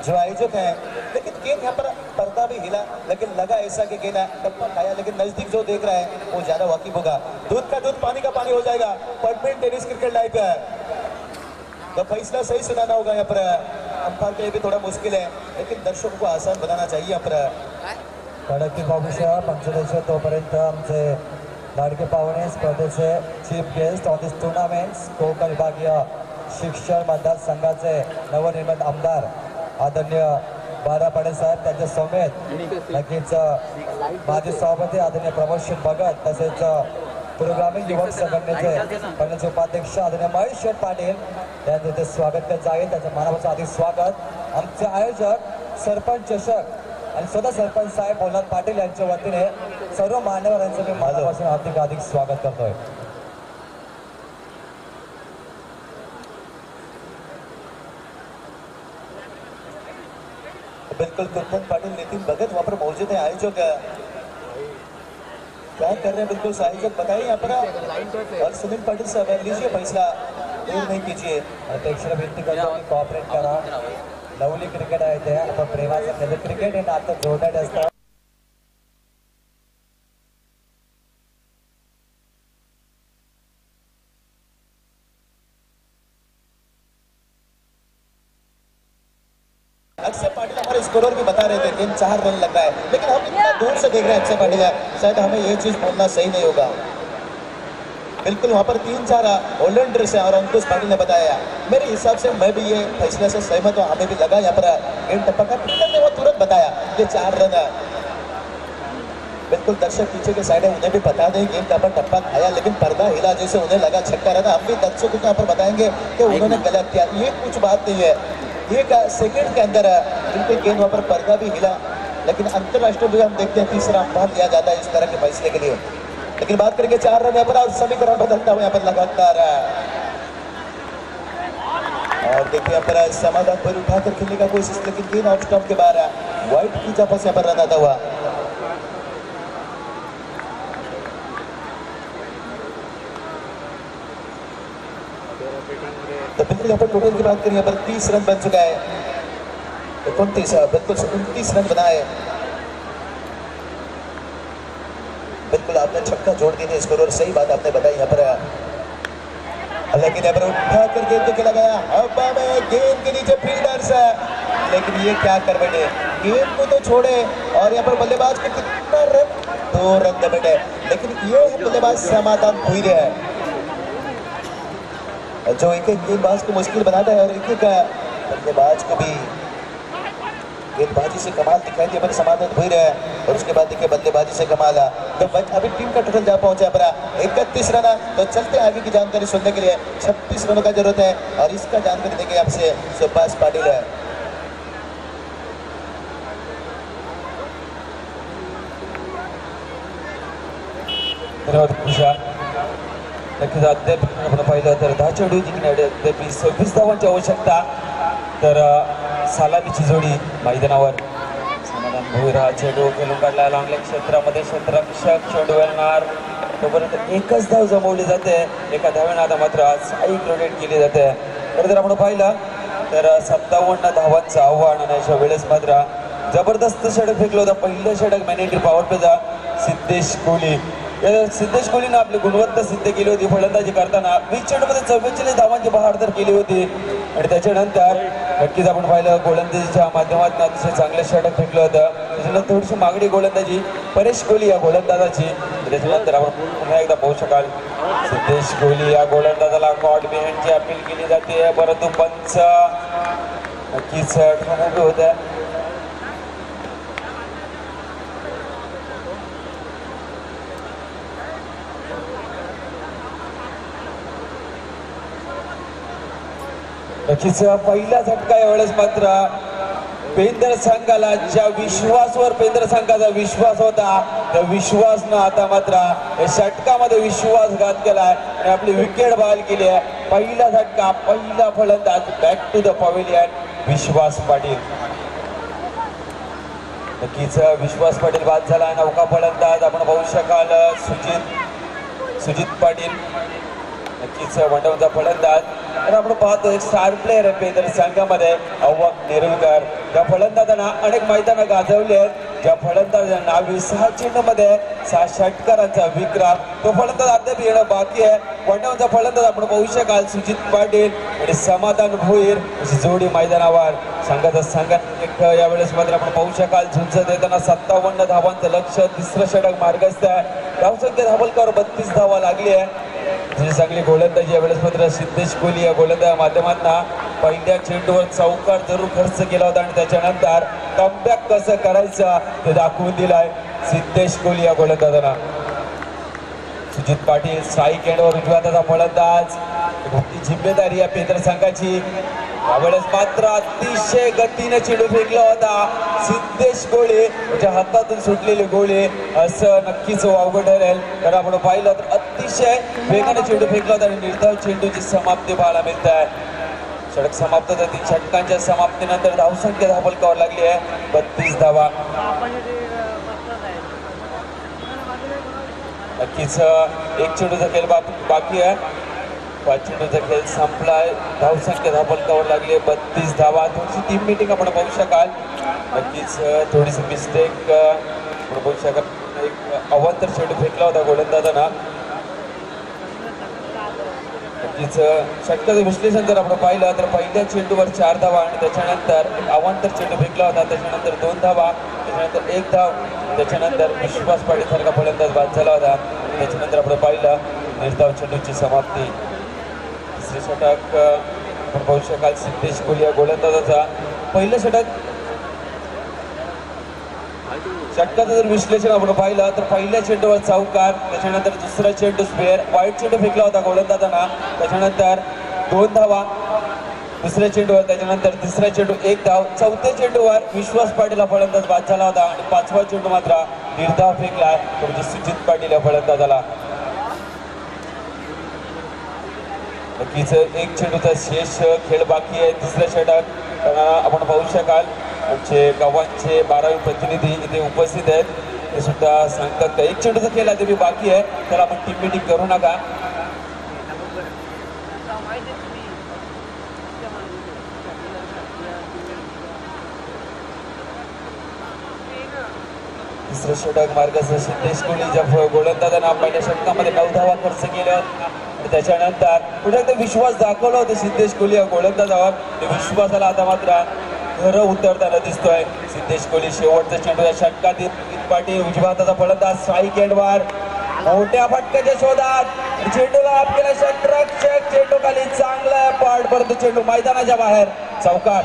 जो आयोजक है। लेकिन गेंद यहाँ पर पर्दा भी हिला, लेकिन लगा ऐसा कि गेंद टप्पा खाया, लेकिन नजदीक जो देख रहा है वो ज्यादा वाकिफ होगा। दूध का दूध पानी का पानी हो जाएगा, बैडमिंटन टेनिस क्रिकेट लाइव है, तो फैसला सही सुनाना होगा यहाँ पर। अंपायर के लिए भी थोड़ा मुश्किल है, लेकिन दर्शकों को आसान बनाना चाहिए यहाँ पर। कडकी बाबूशा पंचदेश तोपर्यंत आमचे लाडके पाहुणे स्पर्धेचे chief guest on this tournaments Konkan विभागीय शिक्षण मतदारसंघाचे नवनिर्मित आमदार आदरणीय बारा पाटील साहेब त्यांच्या समेत नक्कीच माजी सभापती आदरणीय प्रमोद भगत तसेच पुरोगामी युवक संघटनेचे उपाध्यक्ष आदरणीय महेश शेठ पाटील यांचं ते स्वागत करायचं आहे. त्यांचं मनापासून अधिक स्वागत. आमचे आयोजक सरपंच चषक आणि स्वतः सरपंच साहेब भोलानाथ पाटील यांच्या वतीने सर्व मान्यवरांचं मी मनापासून अधिक स्वागत करतोय. बिल्कुल कुलपत पाटिल नितिन भगत वहाँ पर मौजूद है. आयोजक क्या कर रहे हैं बिल्कुल आयोजक बताइए यहाँ पर. और सुनील पाटिल साहब लीजिए फैसला दूर नहीं कीजिए. अध्यक्षाला विनंती करतो की कॉपरेट करा. लवली क्रिकेट आहे ते आपण प्रेमाचं क्रिकेट हे नातं जोडण्यात असतं. अक्षय पाटिल हमारे स्कोरर भी बता रहे थे गेम 4 रन लग रहा है, लेकिन हम इतना दूर से देख रहे हैं अक्षय पाटिल. शायद हमें ये चीज बोलना सही नहीं होगा. बिल्कुल वहाँ पर 3-4 ऑलराउंडर्स हैं और अंकुश पाटिल ने बताया. मेरे हिसाब से मैं भी ये फैसले से सहमत हूँ. हमें भी लगा यहाँ पर गेम टप्पा का. ट्रेनर ने वो तुरंत बताया कि 4 रन है. बिल्कुल दर्शक पीछे के साइड है, उन्हें भी पता नहीं गेम का पर टप्पा खाया, लेकिन पर्दा हिला जैसे उन्हें लगा छक्का रहा. हम भी दर्शकों को यहाँ पर बताएंगे कि उन्होंने गलत किया. ये कुछ बात नहीं है. एक सेकंड के अंदर बिल्कुल गेंद वहाँ पर पर्दा भी हिला, लेकिन अंतरराष्ट्रीय भी हम देखते हैं तीसरा अंपायर लिया जाता है इस तरह के फैसले के लिए. लेकिन बात करेंगे 4 रन यहाँ पर और समीकरण बदलता हुआ यहाँ पर लगातार. और देखिए यहाँ पर समाधान पर उठाकर खेलने का कोशिश, लेकिन गेंद आउट स्टंप के बाहर व्हाइट की चापस यहाँ पर रन आता हुआ. तो बिल्कुल यहाँ पर टोटल की बात करें यहाँ पर 30 रन बन चुका है. 29 बिल्कुल 29 रन बना है. बिल्कुल आपने छक्का जोड़ दिए स्कोर और सही बात आपने बताई यहाँ पर. लेकिन यहाँ पर उठा कर गेंद को खेला गया हवा में, गेंद के नीचे फील्डर्स है, लेकिन ये क्या कर बैठे. गेंद को तो छोड़े और यहाँ पर बल्लेबाज को कितना रन, 2 रन दे बैठे. लेकिन ये बल्लेबाज समाधान हुई रहा है जो एक गेंदबाज को मुश्किल बनाता है और एक बल्लेबाज को भी गेंदबाजी से कमाल दिखाई दिया पर समाधान हुई रहा है. और उसके बाद देखिए बल्लेबाजी से कमाल. तो अभी टीम का टोटल जा पहुंचा पर 31 रन. तो चलते हैं आगे की जानकारी सुनने के लिए. 36 रनों का जरूरत है और इसका जानकारी देंगे आपसे सुभाष पाटिल है. नक्कीच अद्याप आपण पाहिलं तर 10 चेंडू जिंकण्यासाठी अद्याप 26 धावांची आवश्यकता. तर सालामीची जोडी मैदानावर समाधान भोईरा चेंडू खेळून काढला लांगल्या क्षेत्रामध्ये. क्षेत्ररक्षक चेंडू वेळणार तोपर्यंत एकच धाव जमवली जाते. एका धावेनं आता मात्र साईक रोटेट केली जाते. खरं तर आपण पाहिलं तर 57 धावांचं आव्हान आणि अशा वेळेस मात्र जबरदस्त षटक फेकलं होतं. पहिलं षटक मॅनेटरी पॉवर प्लेचा सिद्धेश कोहली. सिद्धेश कोहलीनं आपली गुणवत्ता सिद्ध केली होती फलंदाजी करताना. 20 चेंडूमध्ये 44 धावांची बहार तर केली होती. आणि त्याच्यानंतर नक्कीच आपण पाहिलं गोलंदाजीच्या माध्यमातून अतिशय चांगलं षटक फेकलं होतं. त्याच्यानंतर थोडीशी मागणी गोलंदाजी परेश कोहली या गोलंदाजाची. त्याच्यानंतर आपण पुन्हा एकदा पाहू शकाल सिद्धेश कोहली या गोलंदाजाला कॉट बिहाइंडची अपील केली जाते, परंतु पंच नक्कीच ठाम होत्या. नक्कीच पहिला झटका यावेळेस मात्र पेंदर संघाला, ज्या विश्वासवर पेंदर संघाचा विश्वास होता त्या विश्वासनं आता मात्र या षटकामध्ये विश्वासघात केलाय आणि आपली विकेट बहाल केली आहे. पहिला झटका, पहिला फलंदाज बॅक टू द पवेलियन विश्वास पाटील. नक्कीच विश्वास पाटील बाद झाला. नौका फलंदाज आपण पाहू शकाल सुजित पाटील. नक्कीच वनडाऊनचा फलंदाज. तर आपण पाहतो एक स्टार प्लेअर आहे पेंदर संघामध्ये अव्वक नेरुलकर. ज्या फलंदाजांना अनेक मैदानं गाजवली आहेत, ज्या फलंदाजांना 20 चेंडूमध्ये 6 षटकारांचा विक्रम, तो फलंदाज अद्याप येणं बाकी आहे. वनडाऊनचा फलंदाज आपण पाहू शकाल सुजित पाटील आणि समाधान भोईर अशी जोडी मैदानावर. संघाचा संघात यावेळेस मात्र आपण पाहू शकाल झुंज देताना 57 धावांचं लक्ष. तिसरं षटक मार्गस्थ आहे. धावसंख्या धावलकावर 32 धावा लागली आहे. चांगली गोलंदाजी यावेळेस मात्र सिद्धेश कोहली या गोलंदाजा माध्यमातून पहिल्या चेंडूवर चौकार जरूर खर्च केला होता आणि त्याच्यानंतर कमबॅक कसं करायचं ते दाखवून दिलाय सिद्धेश कोहली या गोलंदाजांना. सुजित पाटील स्ट्राईक एंडवर उजव्या हाताचा फलंदाज, मोठी जिम्मेदारी या पेंदर संघाची. यावेळेस मात्र अतिशय गतीने चेंडू फेकला होता सिद्धेश कोहली, त्याच्या हातातून सुटलेले गोळे असं नक्कीच अवघड ठरेल. तर आपण पाहिलं तर अतिशय वेगाने चेंडू फेकला होता आणि निर्धाव चेंडूची समाप्ती पाहायला मिळत आहे. षटक समाप्त होतं. 3 षटकांच्या समाप्तीनंतर धावसंख्या धावफलकावर लागली आहे 32 धावा. नक्कीच एक चेंडूचा खेळ बाकी आहे. 5 चेंडूचा खेळ संपलाय. धावसंख्या धावफलकावर लागली आहे 32 धावा. थोडीशी टीम मीटिंग आपण बघू शकाल. नक्कीच थोडीशी मिस्टेक आपण बघू शकाल. एक अवांतर चेंडू फेकला होता गोलंदाजांना. नक्कीच षटकाचं विश्लेषण जर आपण पाहिलं तर पहिल्या चेंडूवर 4 धावा आणि त्याच्यानंतर एक अवांतर चेंडू फेकला होता, त्याच्यानंतर 2 धावा, त्याच्यानंतर 1 धाव, त्याच्यानंतर विश्वास पाटील सारखा फलंदाज बाद झाला होता. त्याच्यानंतर आपण पाहिलं निर्धाव चेंडूची समाप्ती. तिसरे षटक आपण पाहू शकाल सिद्धेश कोहली या गोलंदाजाचा. पहिलं षटकाचं जर विश्लेषण आपण पाहिलं तर पहिल्या चेंडूवर चौकार, त्याच्यानंतर दुसरा चेंडू स्पेअर, वाईट चेंडू फेकला होता गोलंदाजांना, त्याच्यानंतर 2 धावा दुसऱ्या चेंडूवर, त्याच्यानंतर तिसरा चेंडू 1 धाव, चौथ्या चेंडूवर विश्वास पाटील हा फलंदाज बाद झाला होता आणि 5वा चेंडू मात्र निर्धाव फेकलाय म्हणजे सुजित पाटील या फलंदाजाला. नक्कीच एक चेंडूचा शेष खेळ बाकी आहे. तिसऱ्या षटक आपण पाहू शकाल आमचे गावांचे 12वे प्रतिनिधी इथे उपस्थित आहेत. ते सुद्धा सांगतात का एक चेंडूचा खेळ अद्याप बाकी आहे, तर आपण टीम मीटिंग करू नका. तिसरं षटक मार्गस्थ सिद्धेश कोहलीच्या गोलंदाजांना पहिल्या षटकामध्ये 9 धावा खर्च केल्या. त्याच्यानंतर पुढे एकदा विश्वास दाखवला होता सिद्धेश कोहली या गोलंदाजावर. विश्वासाला आता मात्र खरं उतरताना दिसतोय सिद्धेश कोहली. शेवटचा चेंडू या षटकातील पाटील उजव्या हाताचा फलंदाज स्ट्राईक एंडवर मोठ्या फटक्याच्या शोधात चेंडूला आप केला षटरक्षक. चेंडू खाली चांगला पाड परंतु चेंडू मैदानाच्या बाहेर. चौकार.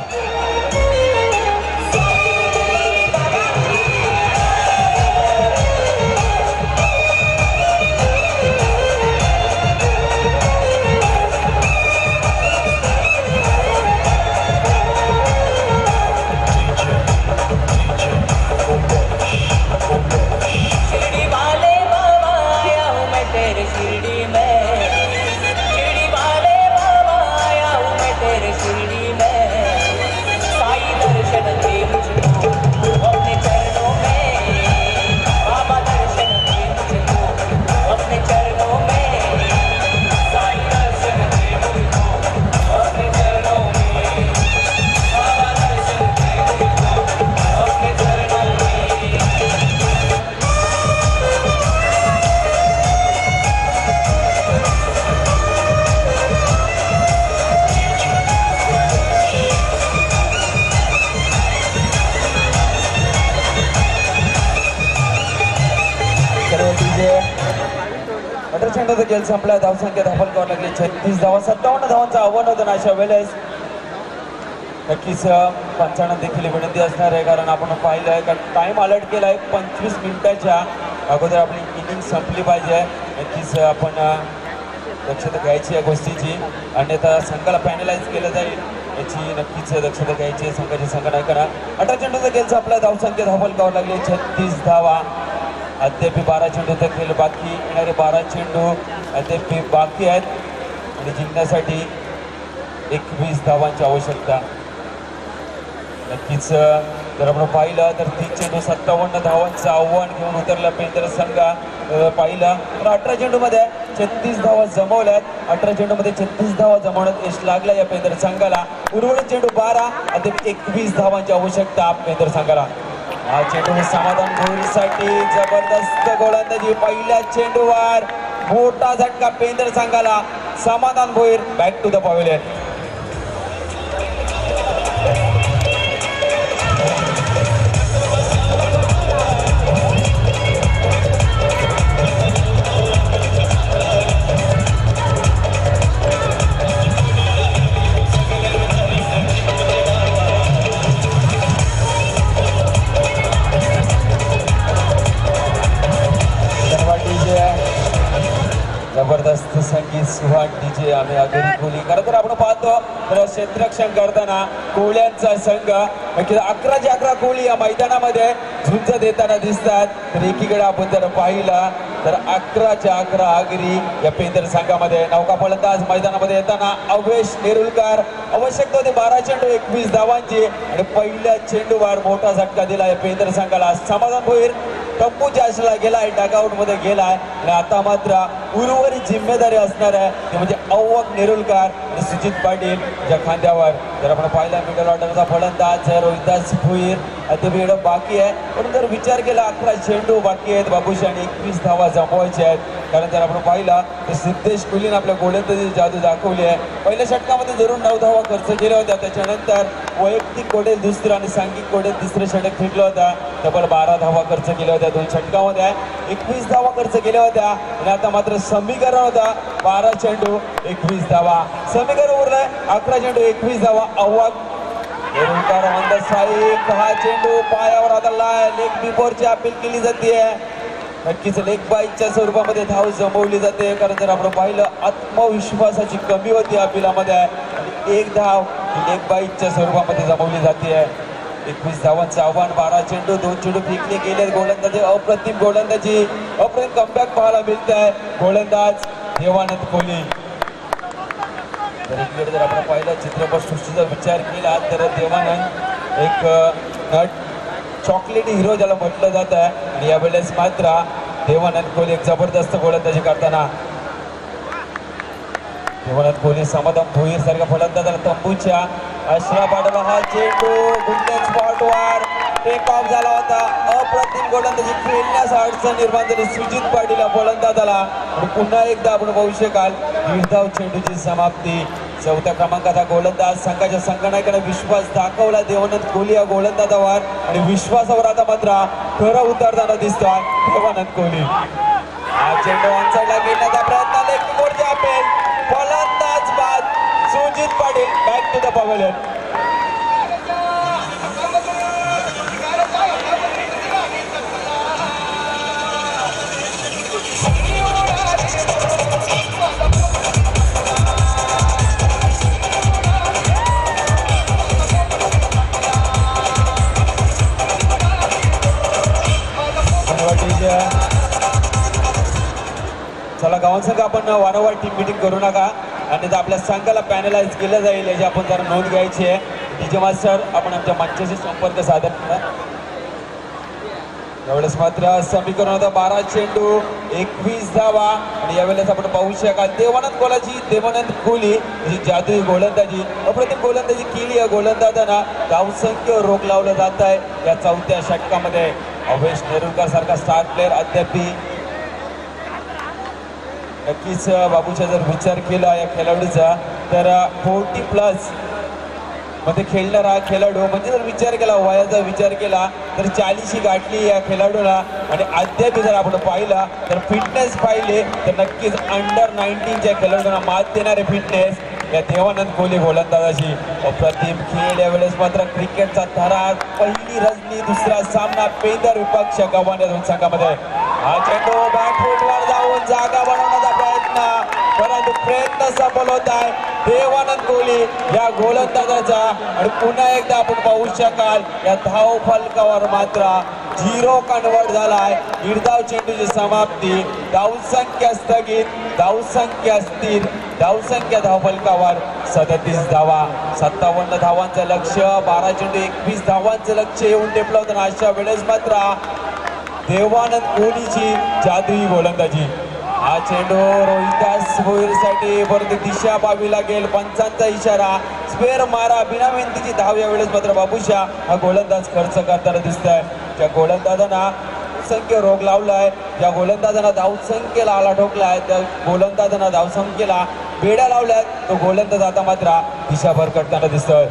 चेंडूचा खेळ संपला. धावसंख्या धावफलकावर लागली 36 धावा. 57 धावांचं आव्हान होतं अशा वेळेस. नक्कीच पंचांना देखील विनंती असणार आहे, कारण आपण पाहिलं आहे का टाइम अलर्ट केला आहे 25 मिनिटाच्या अगोदर आपली इनिंग संपली पाहिजे. नक्कीच आपण दक्षता घ्यायची या गोष्टीची, अन्यथा संघाला पॅनलाइज केलं जाईल याची नक्कीच दक्षता घ्यायची संघाची संघटना. 18 चेंडूचा खेळ संपला. धावसंख्या धावफलकावर लागली 36 धावा. अद्याप 12 चेंडूचा खेळ बाकी. येणारे 12 चेंडू अद्याप बाकी आहेत आणि जिंकण्यासाठी 21 धावांची आवश्यकता. नक्कीच जर आपण पाहिलं तर 3 चेंडू 57 धावांचं आव्हान घेऊन उतरला पेंदर संघ. पाहिलं तर 18 चेंडूमध्ये 36 धावा जमवल्यात. 18 चेंडूमध्ये 36 धावा जमवण्यात यश लागला या पेंदर संघाला. उर्वरित चेंडू 12, अद्याप 21 धावांची आवश्यकता पेंदर संघाला. हा चेंडू समाधान भोईरसाठी जबरदस्त गोलंदाजी. पहिल्या चेंडूवर मोठा झटका पेंदर संघाला. समाधान Bhoir back to the pavilion. गोलंदाजी आम्ही अगदी खोली खरं तर आपण पाहतो तर क्षेत्ररक्षण करताना कोळ्यांचा संघ नक्कीच 11 कोळी या मैदानामध्ये झुंज देताना दिसतात. तर एकीकडे आपण जर पाहिलं तर 11 आगरी या पेंदर संघामध्ये नौका फलंदाज मैदानामध्ये येताना अवेश नेरुलकर आवश्यकता होती 12 चेंडू 21 धावांची आणि पहिल्या चेंडूवर मोठा झटका दिला या पेंदर संघाला. समाधान भोईर टप्पू जाशला गेलाय, डगआउट मध्ये गेलाय आणि आता मात्र उर्वरित जिम्मेदारी असणार आहे ते म्हणजे अव्वक नेरुलकर आणि सुजित पाटील या खांद्यावर. जर आपण पाहिला मिडल ऑर्डरचा फलंदाज रोहिदास भोईर अद्याप बाकी आहे, पण जर विचार केला 11 चेंडू बाकी आहेत बाबूशाने 21 धावा जमवायचे आहेत. कारण जर आपण पाहिला तर सिद्धेश कोहलीने आपल्या गोलंदाजी जादू दाखवली आहे. पहिल्या षटकामध्ये जरूर 9 धावा खर्च केल्या होत्या, त्याच्यानंतर वैयक्तिक कोडेल दुसरं आणि सांघिक कोडेल तिसरं षटक फेकलं होता. तब्बल 12 धावा खर्च केल्या होत्या 2 षटकामध्ये, 21 धावा खर्च केल्या होत्या आणि आता मात्र समीकरण होता 12 चेंडू 21 धावा. समीकरण उरलंय 11 चेंडू 21 धावा. अव्वक नेरुलकर ऑन द साईड, हा चेंडू पायावर आदळलाय. लेग बिफोरची अपील केली जाते, नक्कीच लेग बाईकच्या स्वरूपामध्ये धाव जमवली जाते. कारण जर आपण पाहिलं आत्मविश्वासाची कमी होती अपिलामध्ये आणि 1 धाव लेग बाईकच्या स्वरूपामध्ये जमवली जाते. 21 धावांचं आव्हान, 12 चेंडू 2 चेंडू फेकले गेले. गोलंदाजी अप्रतिम गोलंदाजी, अप्रतिम कमबॅक पाहायला मिळत आहे. गोलंदाज देवानंद कोहली. जर आपण पाहिलं चित्रपटसृष्टीचा विचार केला तर देवानंद एक नट चॉकलेटी हिरो ज्याला म्हटलं जात आहे आणि यावेळेस मात्र देवानंद कोहली एक जबरदस्त गोलंदाजी करताना देवानंद कोहली समाधान भोईर सारख्या फलंदाजाला तंबूच्या आश्रा पाठवला. हा चेंडू गुंडन स्पॉटवर टेक ऑफ झाला होता. अप्रतिम गोलंदाजी, खेळण्यास अडचण निर्माण झाली सुजित पाटील या फलंदाजाला आणि पुन्हा एकदा आपण पाहू शकाल 1.5 धाव चेंडूची समाप्ती. 4थ्या क्रमांकाचा गोलंदाज संघाच्या संघनायकाने विश्वास दाखवला देवानंद कोहली या गोलंदाजावर आणि विश्वासावर आता मात्र खरं उतरताना दिसतोय देवानंद कोहली. हा चेंडू ऑनसाइडला घेण्याचा प्रयत्न, लेग बिफोरची अपील, फलंदाज बाद Sujit Patil back to the pavilion. चला गावांसंघ आपण वारंवार टीम मिटिंग करू नका आणि आपल्या संघाला पॅनलाइज केलं जाईल याची आपण जरा नोंद घ्यायची आहे. डीजे मास्टर आपण आमच्या मंचाशी संपर्क साधन करा. यावेळेस मात्र समीकरण होतं 12 चेंडू 21 धावा आणि यावेळेस आपण पाहू शकाल देवानंद कोहली ही जादुई गोलंदाजी, अप्रतिम गोलंदाजी केली या गोलंदाजांना. धावसंख्य रोख लावलं जात आहे या 4थ्या षटकामध्ये. अवेश नेरुलकर सारखा स्टार प्लेअर अद्याप नक्कीच बाबूचा जर विचार केला या खेळाडूचा तर 40+ मध्ये खेळणारा खेळाडू म्हणजे जर विचार केला वयाचा विचार केला तर 40 गाठली या खेळाडूला आणि अद्याप जर आपण पाहिला तर फिटनेस पाहिले तर नक्कीच अंडर 19च्या खेळाडूंना मात देणारे फिटनेस या देवानंद कोहली गोलंदाजाची. अप्रतिम खेळ यावेळेस मात्र क्रिकेटचा थरार, पहिली रजनी दुसरा सामना पेंदर विपक्ष गव्हाण या 2 संघामध्ये. हा चेंडू बॅकफुटवर जाऊन जागा बनवण्याचा प्रयत्न, परंतु प्रयत्न सफल होत आहे देवानंद कोहली या गोलंदाजाचा आणि पुन्हा एकदा आपण पाहू शकाल या धाव फलकावर मात्र 0 कन्वर्ट झालाय. 1.5 धाव चेंडूची समाप्ती, धावसंख्या स्थगित, धावसंख्या स्थिर, धावसंख्या धावफलकावर 37 धावा. 57 धावांचं लक्ष, 12 चेंडू 21 धावांचं लक्ष येऊन टेपलं होतं. अशा वेळेस मात्र देवानंद कोहलीची जादुई गोलंदाजी. हा चेंडू रोहिदास भोईरसाठी परत दिशा पाहावी लागेल. पंचांचा इशारा, स्क्वेअर मारा, बिना मेहनतीची धाव. यावेळेस मात्र बाबूशा हा गोलंदाज खर्च करताना दिसतोय. त्या गोलंदाजांना संख्य रोग लावलाय, ज्या गोलंदाजांना धावसंख्येला आला ठोकलाय, त्या गोलंदाजांना धावसंख्येला बेड्या लावल्यात, तो गोलंदाज आता मात्र दिशा भरकटताना दिसतोय.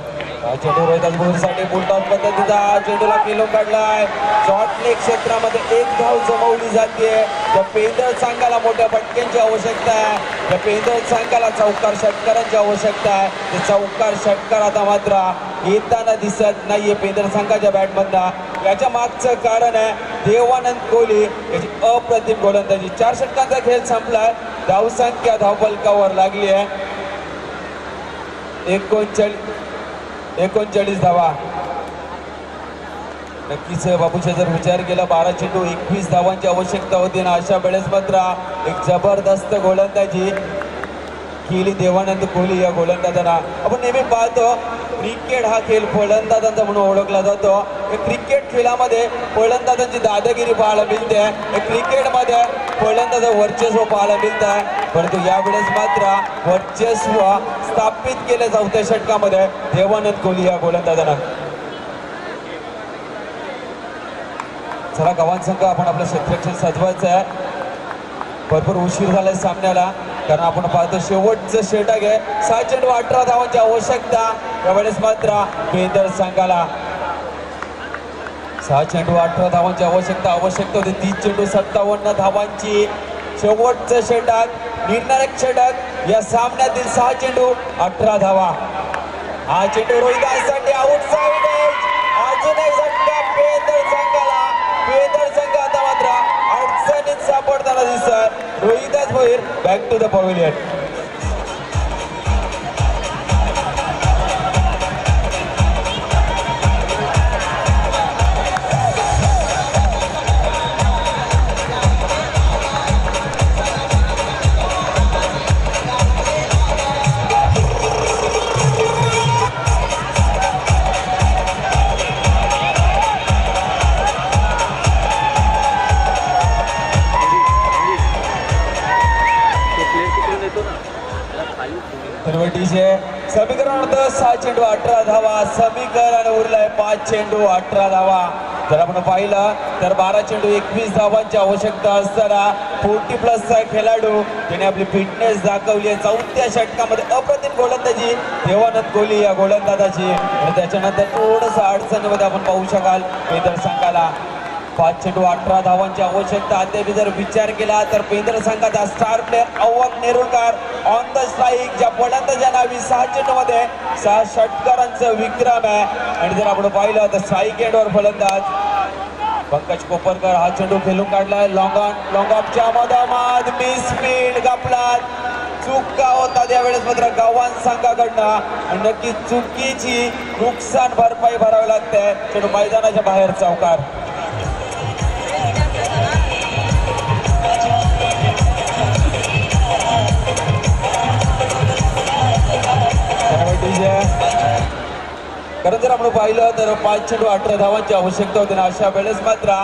चेंडू रोहिदास भोईरसाठी बुलटॉन पद्धतीचा चेंडूला किलो काढलाय. शॉर्ट लेग क्षेत्रामध्ये 1 धाव जमवली जाते. त्या पेंदळ संघाला मोठ्या फटक्यांची आवश्यकता आहे, त्या पेंदळ संघाला चौकार षटकारांची आवश्यकता आहे. ते चौकार षटकार आता मात्र येताना दिसत नाहीये पेंदळ संघाच्या बॅटमधनं. याच्या मागचं कारण आहे देवानंद कोहली याची अप्रतिम गोलंदाजी. 4 षटकांचा खेळ संपलाय, धावसंख्या धावफलकावर लागली आहे 39 धावा. नक्कीच बाबूशा जर विचार केला 12 चेंडू 21 धावांची आवश्यकता होती ना अशा वेळेस मात्र एक जबरदस्त गोलंदाजी केली देवानंद कोहली या गोलंदाजांना. आपण नेहमी पाहतो क्रिकेट हा खेळ फलंदाजांचा म्हणून ओळखला जातो. क्रिकेट खेळामध्ये फलंदाजांची दादागिरी पाहायला मिळते. क्रिकेटमध्ये फलंदाजाचं वर्चस्व पाहायला मिळत आहे. परंतु यावेळेस मात्र वर्चस्व स्थापित केलं चौथ्या षटकामध्ये देवानंद कोहली या गोलंदाजांना. चला गव्हाण संघ आपण आपलं क्षेत्ररक्षण सजवायचं आहे. भरपूर उशीर झालाय सामन्याला कारण आपण पाहतो शेवटचं षटक आहे. 6 चेंडू 18 धावांची आवश्यकता यावेळेस मात्र पेंदर संघाला. 6 चेंडू 18 धावांची आवश्यकता होती. 30 चेंडू 57 धावांची. शेवटचं षटक निर्णायक षटक या सामन्यातील 6 चेंडू 18 धावा. हा चेंडू रोहिदाससाठी आउटसाइड एज. अजून एक झटका पेंदर संघाला. पेंदर संघ आता मात्र अडचणीत सापडताना दिसत. Rohidas Bhoir back to the pavilion. समीकरण होतं 6 चेंडू 18 धावा. समीकरण उरलाय 5 चेंडू 18 धावा. जर आपण पाहिलं तर 12 चेंडू 21 धावांची आवश्यकता असताना 40+ खेळाडू त्याने आपली फिटनेस दाखवली आहे. चौथ्या षटकामध्ये अप्रतिम गोलंदाजी देवानंद कोहली या गोलंदाजाची. आणि त्याच्यानंतर थोडंसं अडचणीमध्ये आपण पाहू शकाल पेंदर संघाला. 5 चेंडू 18 धावांची आवश्यकता. अद्याप जर विचार केला तर पेंदर संघाचा star player Avvak Nerulkar on the strike. ज्या फलंदाजा नावी 6 चेंडूमध्ये 6 षटकारांचं विक्रम आहे. आणि जर आपण पाहिलं तर स्ट्राईक एंडवर फलंदाज पंकज कोपरकर हा चेंडू खेळून काढलाय. लॉंग ऑफच्या मधोमध मिसफील्ड गपलात. चूक होता त्यावेळेस मात्र गव्हाण संघाकडनं. आणि नक्की चुकीची नुकसान भरपाई भरावी लागते. चेंडू मैदानाच्या बाहेर चौकार. कारण जर आपण पाहिलं तर 5 चेंडू 18 धावांची आवश्यकता होती ना अशा वेळेस मात्र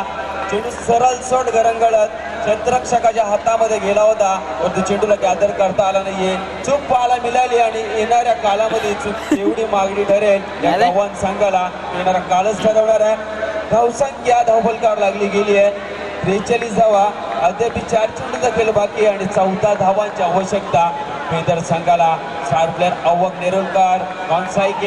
चेंडू सरळ सोट घरंगळत क्षेत्ररक्षकाच्या हातामध्ये गेला होता. परंतु चेंडूला गॅदर करता आला नाहीये. चूक पाहायला मिळाली आणि येणाऱ्या कालामध्ये चूक जेवढी मागणी ठरेल या गव्हाण संघाला येणारा कालच ठरवणार आहे. धावसंख्या धावफलकावर लागली गेली आहे 43 धावा. अद्याप 4 चेंडूचा खेळ बाकी आहे आणि 14 धावांची आवश्यकता पेंदर संघाला. Star player Avvak Nerulkar on strike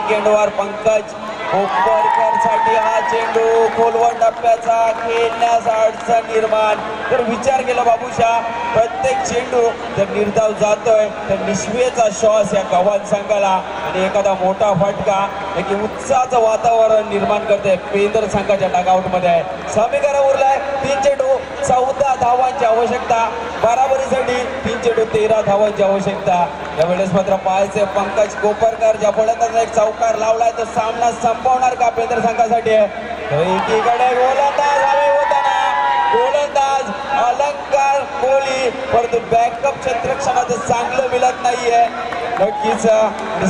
एंडवर पंकज कोपरकर साठी हा चेंडू खोलवर टप्प्याचा खेळण्यास अडचण निर्माण. तर विचार केला बाबूशा प्रत्येक चेंडू जर निर्धाव जातोय तर निश्वेचा श्वास या गव्हाण संघाला आणि एखादा मोठा फटका एक उत्साहाचं वातावरण निर्माण करते पेंदर संघाच्या डगआउट मध्ये. समीकरण उरलाय 3 चेंडू 14 धावांची आवश्यकता. बराबरीसाठी 3 चेंडू 13 धावांची आवश्यकता. यावेळेस मात्र पाहायचे पंकज कोपरकर ज्या फलंदाजाने एक चौकार लावलाय तो सामना संपवणार का पेंदर संघासाठी. एकीकडे गोलंदाज अलंकार कोहली परंतु बॅकअप क्षेत्ररक्षणाचं चांगलं मिळत नाहीये. नक्कीच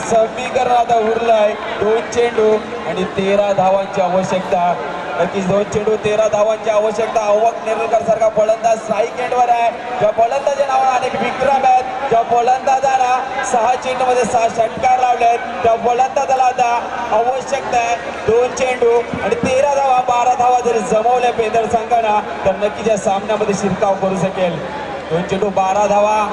समीकरण आता उरलाय 2 चेंडू आणि 13 धावांची आवश्यकता. नक्कीच 2 चेंडू 13 धावांची आवश्यकता. अव्वक नेरुळकर सारखा फलंदाज स्ट्राईक एंडवर आहे. ज्या फलंदाजा नावाने अनेक विक्रम आहेत. ज्या फलंदाजाला 6 चेंडूमध्ये 6 षटकार लावलेत त्या फलंदाजाला आता आवश्यकता आहे 2 चेंडू आणि 13 धावा. 12 धावा जरी जमवल्या पेंदर संघाला तर नक्कीच या सामन्यामध्ये शिरकाव करू शकेल. 2 चेंडू 12 धावा.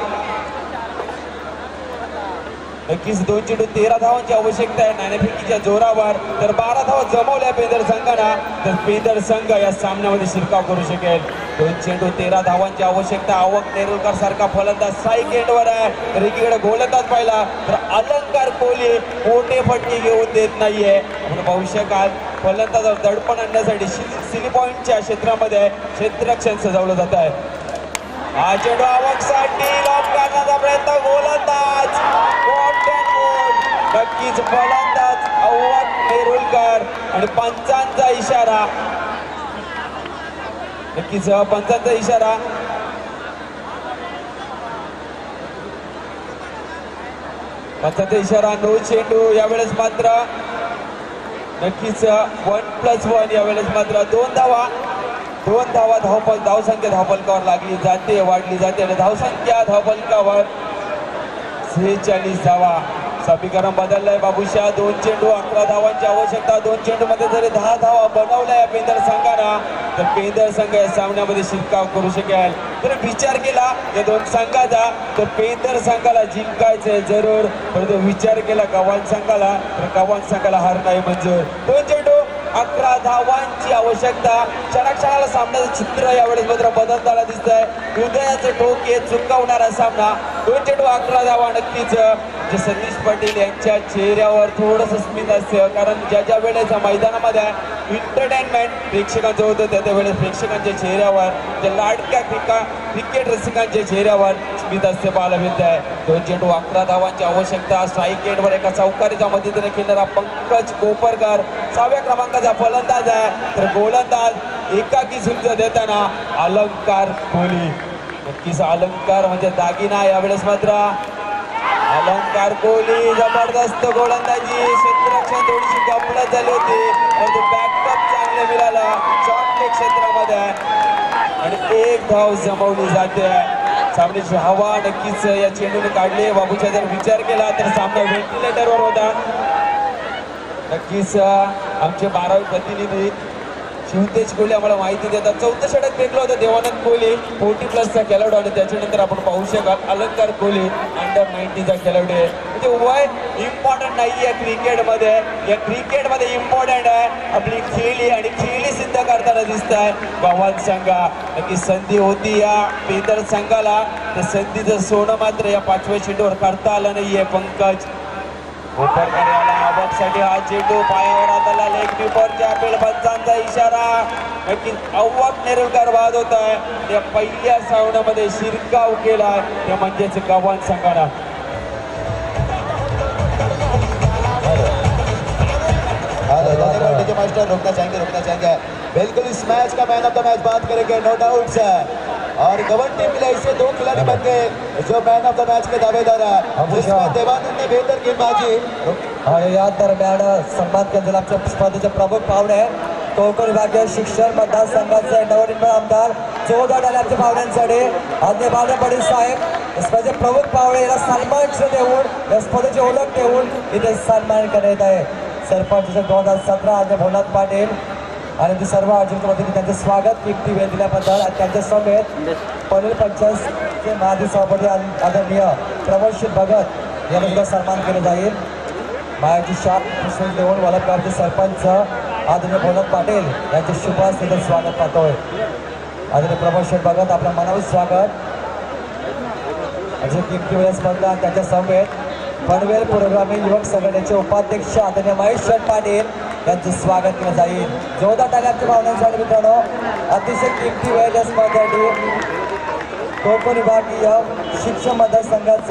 नक्कीच 2 चेंडू 13 धावांची आवश्यकता आहे नाणेफेकीच्या जोरावर. तर 12 धावा जमवल्या पेंदर संघाला तर पेंदर संघ या सामन्यामध्ये शिरकाव करू शकेल. 2 चेंडू 13 धावांची आवश्यकता. अव्वक नेरुळकर सारखा फलंदाज स्ट्राईक एंडवर आहे. तर एकीकडे गोलंदाज पाहिला तर अलंकार कोहली मोठे फटके घेऊन देत नाहीये. आपण पाहू शकाल फलंदाजावर दडपण आणण्यासाठी सिली पॉइंटच्या क्षेत्रामध्ये क्षेत्ररक्षण सजवलं जात आहे. हा चेंडू अव्वकसाठी लॉक करण्याचा प्रयत्न. गोलंदाज नक्कीच फलंदाज अव्वल नेरुलकर आणि पंचांचा इशारा, नक्कीच पंचांचा इशारा. पंचांचा इशारा नो चेंडू. यावेळेस मात्र नक्कीच 1+1. यावेळेस मात्र 2 धावा धावसंख्या धावफलकावर लागली जाते, वाढली जाते आणि धावसंख्या धावफलकावर 46 धावा. समीकरण बदललंय बाबूशा. 2 चेंडू 11 धावांची आवश्यकता. 2 चेंडू मध्ये जरी 10 धावा बनवल्या या पेंदर संघानं तर पेंदर संघ या सामन्यामध्ये शिरकाव करू शकेल. तर विचार केला या 2 संघाचा तर पेंदर संघाला जिंकायचंय जरूर, परंतु विचार केला गव्हाण संघाला तर गव्हाण संघाला हार नाही मंजूर. 2 चेंडू 11 धावांची आवश्यकता. क्षणाक्षणाला सामन्याचं चित्र यावेळेस मात्र बदलताना दिसतंय. हृदयाचे ठोके चुकवणारा सामना. 2 चेंडू 11 धावा. नक्कीच जे सतीश पाटील यांच्या चेहऱ्यावर थोडंसं स्मित असतं, कारण ज्या वेळेस मैदानामध्ये एंटरटेनमेंट प्रेक्षकांचं होतं त्या वेळेस प्रेक्षकांच्या चेहऱ्यावर, ज्या लाडक्या क्रिकेट रसिकांच्या चेहऱ्यावर स्मित असते पाहायला मिळतंय. 2 चेंडू 11 धावांची आवश्यकता. स्ट्राईक एंडवर एका चौकारीच्या मदतीने खेळणारा पंकज कोपरकर 6व्या क्रमांकाचा फलंदाज आहे. तर गोलंदाज एकाकी झुंज देताना अलंकार कोहली. नक्कीच अलंकार म्हणजे दागिना. यावेळेस मात्र अलंकार कोहली जबरदस्त गोलंदाजी. क्षेत्ररक्षण थोडीशी गफलत झाली होती, परंतु बॅकअप चांगलं मिळालं शॉर्ट क्षेत्रामध्ये आणि 1 धाव जमवली जाते. सामन्याची हवा नक्कीच या चेंडूने काढली. बाबूचा जर विचार केला तर सामना व्हेंटिलेटरवर होता. नक्कीच आमचे 12वे प्रतिनिधी शिवतेज कोहली आम्हाला माहिती देतात. 4थं षटक फेकलं होतं देवानंद कोहली 40+ खेळाडू आणि त्याच्यानंतर आपण पाहू शकाल अलंकार कोहली अंडर 90चा खेळाडू आहे. म्हणजे वय इम्पॉर्टंट नाही आहे क्रिकेटमध्ये. या क्रिकेटमध्ये इम्पॉर्टंट आहे आपली खेळी आणि खेळी सिद्ध करताना दिसत आहे गव्हाण संघा. नक्की संधी होती या पेंदर संघाला, तर संधीचं सोनं मात्र या 5व्या चेंडूवर करता आलं नाहीये. पंकज कोपरकर याला आवकसाठी हा चेंडू पायावर आला. लेग कीपरच्या पंचांचा इशारा. नक्कीच अव्वल नेरुलकर बाद होत आहे. त्या पहिल्या सामन्यामध्ये शिरकाव केलाय ते म्हणजेच गव्हाण संघानं. मास्टर रोकना चाहेंगे. बिल्कुल इस मैच का मैन ऑफ द मैच बात करेंगे, नो डाउट सर. और गव्हाण टीम के लिए ऐसे 2 खिलाड़ी बन गए जो मैन ऑफ द मैच के दावेदार है. जिसमें देवानंद ने बेहतर गेंदबाजी आणि या दरम्यान सन्मान केंद्र आमच्या स्पर्धेचे प्रमुख पाहुणे कोकण विभागीय शिक्षण मतदारसंघाचे नवनिर्माण आमदार जोरदार आले आमच्या पाहुण्यांसाठी. आदरणीय बाळा पाटील साहेब स्पर्धेचे प्रमुख पाहुणे याला सन्मान देऊन या स्पर्धेची ओळख देऊन इथे सन्मान करण्यात आहे. सरपंच 2017 आदरणीय भोलानाथ पाटील आणि ते सर्व आयोजक वतीने त्यांचे स्वागत किमती वेळ दिल्याबद्दल. आणि त्यांच्या समेत पनवेल पंचायतचे माजी सभापती आदरणीय प्रमोद भगत यांना सुद्धा सन्मान केले जाईल. मायाची शाप पुस्तक देऊन वलपगावचे सरपंच आदरणीय भोलानाथ पाटील यांचे शुभास्थित स्वागत पाहतोय. आदरणीय प्रमोद भगत आपल्या मनावर स्वागत. अजून किमती वेळ स्पर्धा त्यांच्या समेत पनवेल पूर्वग्रामीण युवक संघटनेचे उपाध्यक्ष आदरणीय महेश पाटील यांचे स्वागत केलं जाईल. जोरदार टाळ्या आमच्या भावनांसाठी मित्रांनो. अतिशय किमती वेळ या स्पर्धेसाठी कोकण विभागीय शिक्षण मतदारसंघाचे